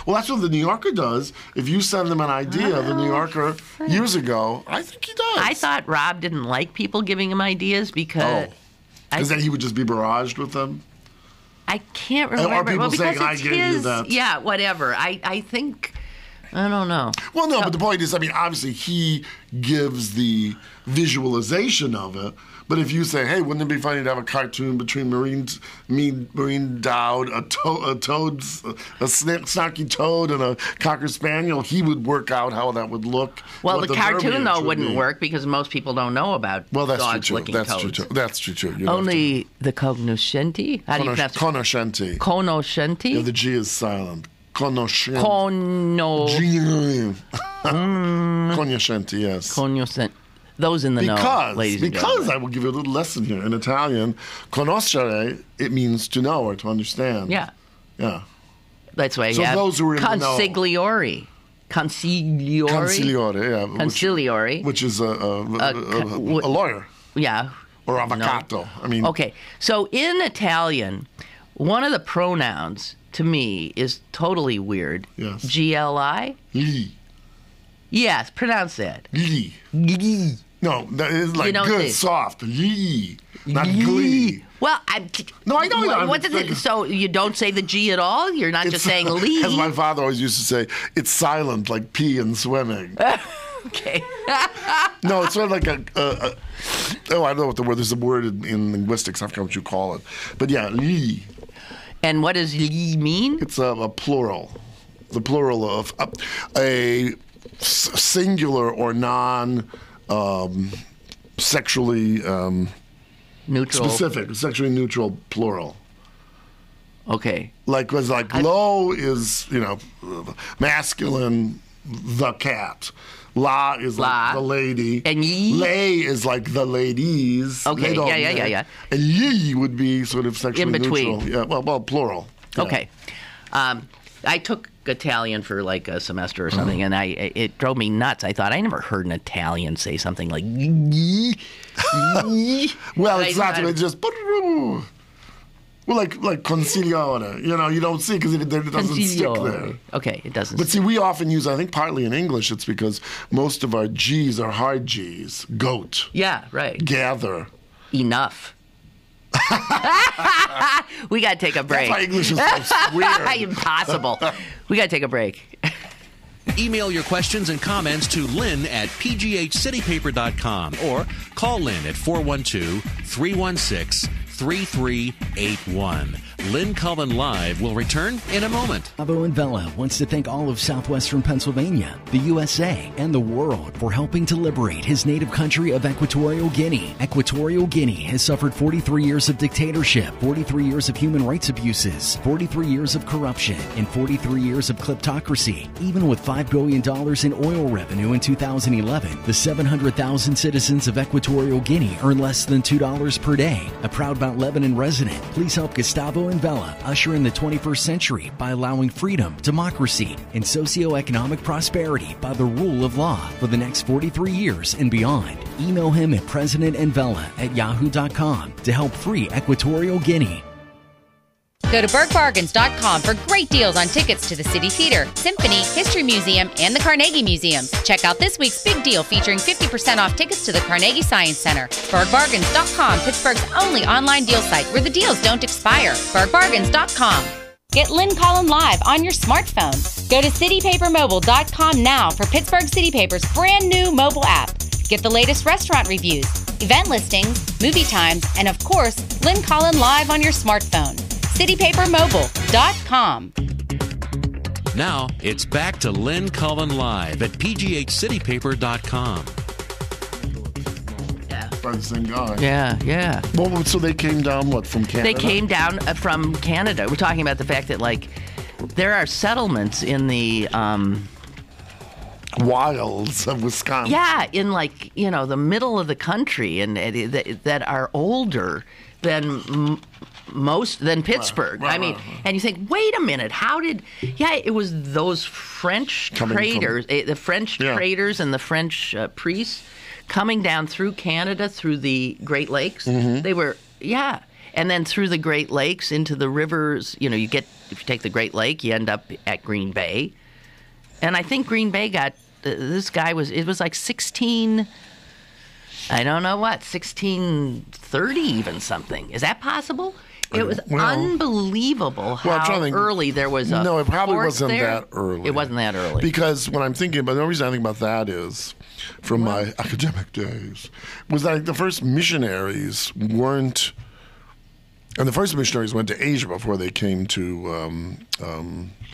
Well, that's what the New Yorker does. If you send them an idea, the New Yorker, years ago, I think he does. I thought Rob didn't like people giving him ideas because... Because then he would just be barraged with them? I can't remember. Or people saying, I gave you that. Yeah, whatever. I think... I don't know. Well, no, but the point is, I mean, obviously he gives the visualization of it. But if you say, hey, wouldn't it be funny to have a cartoon between Marine Dowd, a snarky toad, and a Cocker Spaniel, he would work out how that would look. Well, the cartoon, though, wouldn't work because most people don't know about dogs licking toads. That's true. Only the cognoscenti? How do you pronounce it? Conoscenti. Conoscenti? Yeah, the G is silent. Conoscenti. Cognoscenti, yes. Cognoscenti. Those in the know, ladies and gentlemen. Because I will give you a little lesson here. In Italian, conoscere, it means to know or to understand. Yeah. Yeah. That's why so those who are in the know. Consigliore. Consigliore, yeah. Consigliore. Which is a lawyer. Yeah. Or avvocato. No. I mean. Okay. So in Italian, one of the pronouns to me is totally weird. Yes. G-L-I? Li. Yes, pronounce that. Li. Li. No, that is like good, soft. Li. Not glee. Well, I know. What does it? So you don't say the G at all? You're not just saying Lee? As my father always used to say, it's silent like pee in swimming. Okay. No, it's sort of like I don't know what the word. There's a word in linguistics. I forget what you call it. But yeah, Li. And what does Li mean? It's a plural. The plural of a singular or sexually neutral, specific, sexually neutral plural. Okay. Like lo is masculine, the cat. La is like the lady. And ye? Lay is like the ladies. Okay. Yeah. And ye would be sort of sexually in between. neutral. Yeah. Well, plural. Yeah. Okay. I took Italian for like a semester or something, and it drove me nuts. I thought I never heard an Italian say something like. Well, it's not. It's just. Well, like consigliore, you don't see because it doesn't stick there. Okay, it doesn't. But see, we often use, I think partly in English, it's because most of our G's are hard G's. Goat. Yeah, right. Gather. Enough. We got to take a break. That's why English is so weird. Impossible. We got to take a break. Email your questions and comments to Lynn at pghcitypaper.com or call Lynn at 412-316-3381. Lynn Cullen Live will return in a moment. Gustavo and Vella wants to thank all of southwestern Pennsylvania, the USA, and the world for helping to liberate his native country of Equatorial Guinea. Equatorial Guinea has suffered 43 years of dictatorship, 43 years of human rights abuses, 43 years of corruption, and 43 years of kleptocracy. Even with $5 billion in oil revenue in 2011, the 700,000 citizens of Equatorial Guinea earn less than $2 per day. A proud Mount Lebanon resident, please help Gustavo and Vella usher in the 21st century by allowing freedom, democracy, and socioeconomic prosperity by the rule of law for the next 43 years and beyond. Email him at presidentandvella@yahoo.com to help free Equatorial Guinea. Go to bergbargains.com for great deals on tickets to the City Theater, Symphony, History Museum, and the Carnegie Museums. Check out this week's big deal featuring 50% off tickets to the Carnegie Science Center. Bergbargains.com, Pittsburgh's only online deal site where the deals don't expire. Bergbargains.com. Get Lynn Cullen Live on your smartphone. Go to citypapermobile.com now for Pittsburgh City Paper's brand new mobile app. Get the latest restaurant reviews, event listings, movie times, and of course, Lynn Cullen Live on your smartphone. citypapermobile.com. Now, it's back to Lynn Cullen Live at pghcitypaper.com. By the same guy. Yeah. Well, so they came down, from Canada? They came down from Canada. We're talking about the fact that, there are settlements in the wilds of Wisconsin. Yeah, in the middle of the country, and that are older than Pittsburgh. Right. And you think, wait a minute, it was those French traders, the French traders and the French priests coming down through Canada, through the Great Lakes. Mm-hmm. They were, and then through the Great Lakes into the rivers. If you take the Great Lake, you end up at Green Bay. And I think Green Bay got, it was like 1630 even something. Is that possible? It was unbelievable how early there was a No, it probably wasn't there. that early. It wasn't that early. Because when I'm thinking about, the only reason I think about that is, from my academic days, was that the first missionaries weren't, and the first missionaries went to Asia before they came to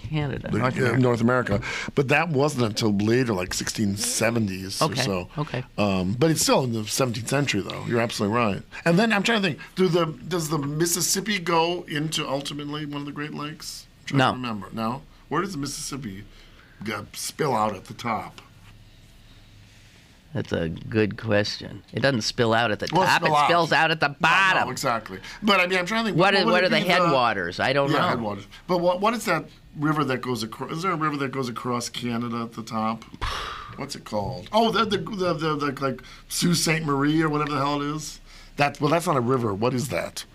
Canada, North America. But that wasn't until later, like 1670s or so. Okay. But it's still in the 17th century, though. You're absolutely right. And then I'm trying to think, does the Mississippi go into ultimately one of the Great Lakes? I'm trying to remember. No? Where does the Mississippi spill out at the top? That's a good question. It doesn't spill out at the top. It spills out at the bottom. No, exactly. But I'm trying to think. What are the headwaters? I don't know. Headwaters. But what is that river that goes across? Is there a river that goes across Canada at the top? What's it called? Oh, the like Sault Ste. Marie or whatever the hell it is. That's not a river. What is that?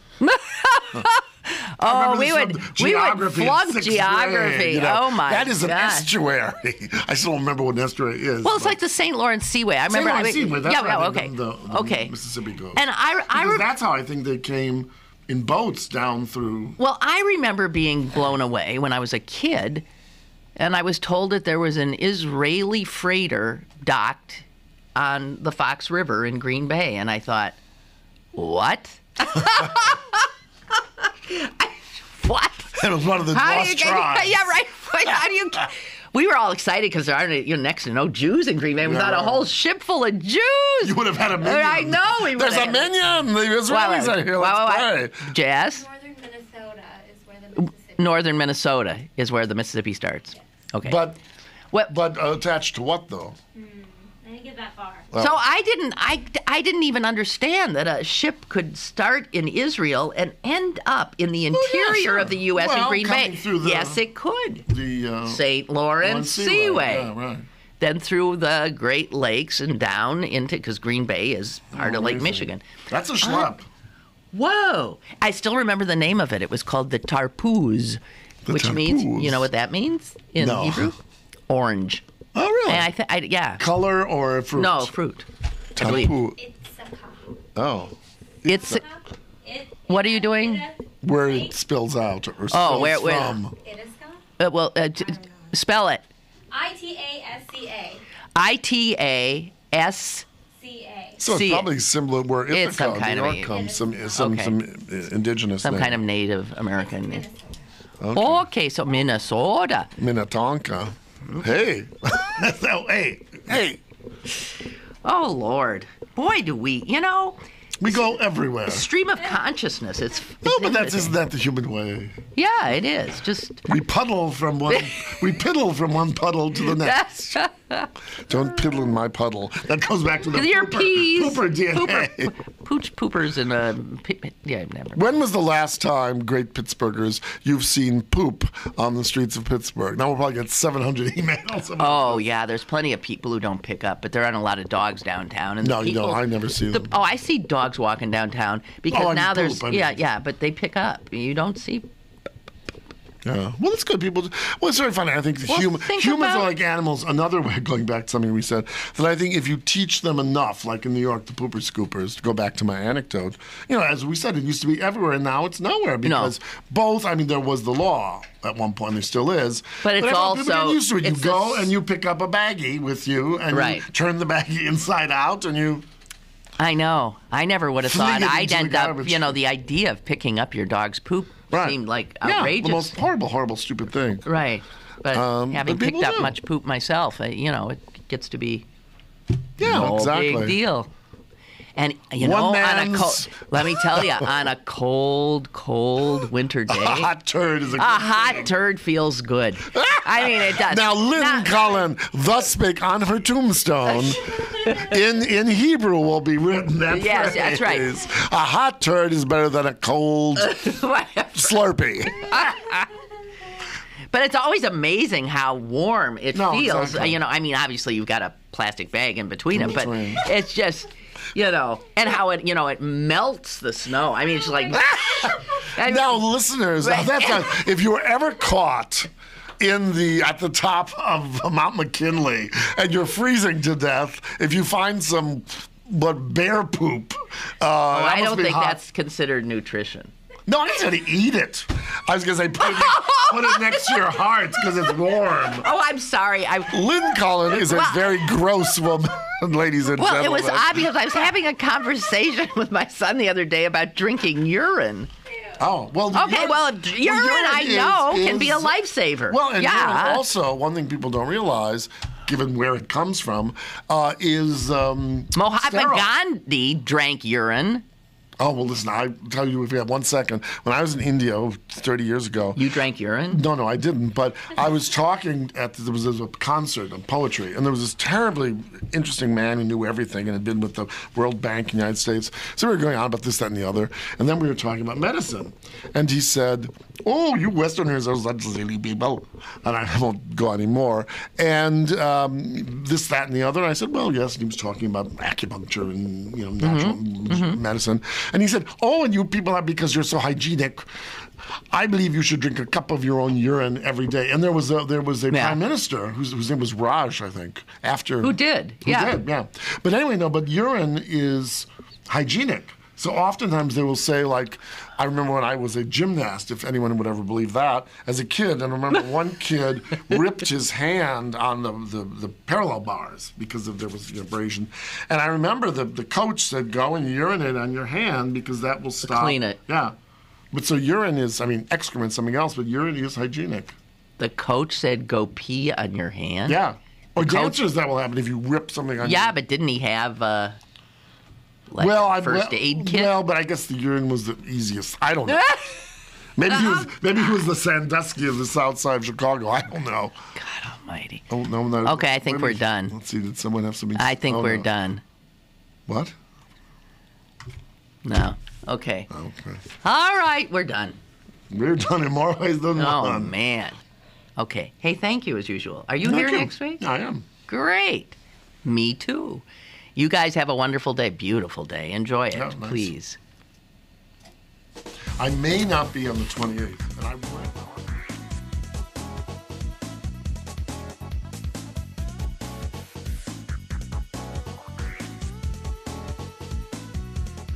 Oh, we would flunk geography. Oh my God. That is an estuary. I still don't remember what an estuary is. Well, it's like the St. Lawrence Seaway. I remember. St. Lawrence Seaway. That's okay. The Mississippi goes. And that's how I think they came in boats down through. Well, I remember being blown away when I was a kid, and I was told that there was an Israeli freighter docked on the Fox River in Green Bay, and I thought, what? What? It was one of the lost tribes. Yeah, right. How do you? We were all excited because there aren't next to no Jews in Green Bay. We thought a whole ship full of Jews. You would have had a minion. I know. There's a minion. The Israelis are here. Let's play. Jazz? Northern Minnesota is where the Mississippi starts. Northern Minnesota is where the Mississippi starts. Okay. But attached to what, though? I didn't get that far. Well, so I didn't even understand that a ship could start in Israel and end up in the interior of the U.S. in Green Bay. Yes, it could. The St. Lawrence Seaway. Yeah, right. Then through the Great Lakes and down into, because Green Bay is part of Lake Michigan. That's a schlep. Whoa. I still remember the name of it. It was called the Tarpuz, which means, you know what that means in Hebrew? Orange. Oh, really? And yeah. Color or fruit? No, fruit. Tarpuz. Oh. What are you doing? Where it spills out or spills from. Well, spell it. Itasca. Itasca. CA. So it's See, probably similar where it's some Ithaca, kind New of York a- comes, some indigenous Some name. kind of Native American. Okay. Okay, so Minnesota. Minnetonka. Hey. So, hey. Oh, Lord. Boy, do we, We go everywhere. stream of consciousness. It's No, but isn't that the human way? Yeah, it is. Just We piddle from one puddle to the next. Don't piddle in my puddle. That goes back to the your peas. pooper DNA. Pooch poopers and yeah, never. When was the last time, great Pittsburghers, you've seen poop on the streets of Pittsburgh? Now we'll probably get 700 emails about Oh yeah, there's plenty of people who don't pick up, but there aren't a lot of dogs downtown. And No, the you people, don't. I never see them. I see dogs walking downtown because I now mean there's poop, I mean. but they pick up. You don't see. Yeah. Well, it's good. People. Well, it's very funny. I think Well, humans think are about- like animals. Another way, going back to something we said, that I think if you teach them enough, like in New York, the pooper scoopers, to go back to my anecdote, as we said, it used to be everywhere, and now it's nowhere because both. I mean, there was the law at one point, there still is. But it's everyone- people also- get used to it. You it's go a- and you pick up a baggie with you, and Right. you turn the baggie inside out, and you. I know. I never would have Fling thought it I'd into the end up. garbage. The idea of picking up your dog's poop Right. seemed like Yeah, outrageous. the most horrible, stupid thing. Right. But having but people picked up do. much poop myself, it gets to be Yeah, no exactly. big deal. And One on a man's- let me tell you, on a cold winter day, A hot turd is a a good hot thing. turd feels good. I mean, it does. Now, Lynn Not- Cullen, thus spake on her tombstone, in Hebrew will be written that Yes, that's right. phrase. A hot turd is better than a cold Slurpee. But it's always amazing how warm it No, feels. exactly. I mean, obviously you've got a plastic bag in between it, but between. it's just, and how it, it melts the snow. I mean, it's like. I mean, Now, listeners, if you were ever caught at the top of Mount McKinley and you're freezing to death, if you find some bear poop, I don't think that's considered nutrition. No, I said eat it. I was going to say put it next to your heart because it's warm. Oh, I'm sorry. Lynn Cullen is a very gross woman, ladies and Well, gentlemen. it was odd because I was having a conversation with my son the other day about drinking urine. Oh, well. Okay, urine I know can be a lifesaver. Well, and yeah. urine also, one thing people don't realize, given where it comes from, is Mahatma sterile. Gandhi drank urine. Oh, well, listen, I'll tell you if you have 1 second. When I was in India 30 years ago. You drank urine? No, I didn't. But I was talking there was a concert on poetry, and there was this terribly interesting man who knew everything and had been with the World Bank in the United States. So we were going on about this, that, and the other. And then we were talking about medicine. And he said, "Oh, you Westerners are such silly people." And I won't go anymore. And this, that, and the other. And I said, "Well, yes." And he was talking about acupuncture and natural medicine. And he said, "Oh, and you people are, because you're so hygienic, I believe you should drink a cup of your own urine every day." And there was a prime minister whose name was Raj, I think. Who did? Yeah. But anyway, but urine is hygienic. So oftentimes they will say, like, I remember when I was a gymnast, if anyone would ever believe that, as a kid, and I remember one kid ripped his hand on the parallel bars because there was abrasion. And I remember the coach said, go and urinate on your hand because that will stop. Clean it. Yeah. But so urine is, excrement, something else, but urine is hygienic. The coach said, go pee on your hand? Yeah. Or dancers, that will happen if you rip something on your Yeah, but didn't he have a first aid kit? Well, but I guess the urine was the easiest. I don't know. Maybe he was the Sandusky of the South Side of Chicago. I don't know. God Almighty. Oh, no. Okay, I think we're done. Let's see. Did someone have something? I think we're done. What? No. Okay. Okay. All right, we're done. We're done in more ways than one. Oh, man. Okay. Hey, thank you as usual. Are you here next week? I am. Great. Me too. You guys have a wonderful day. Beautiful day. Enjoy it, Yeah, nice. please. I may not be on the 28th, and I will.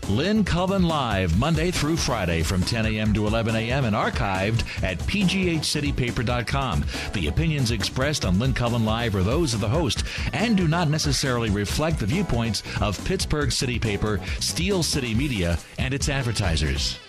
Lynn Cullen Live, Monday through Friday from 10 a.m. to 11 a.m. and archived at pghcitypaper.com. The opinions expressed on Lynn Cullen Live are those of the host and do not necessarily reflect the viewpoints of Pittsburgh City Paper, Steel City Media, and its advertisers.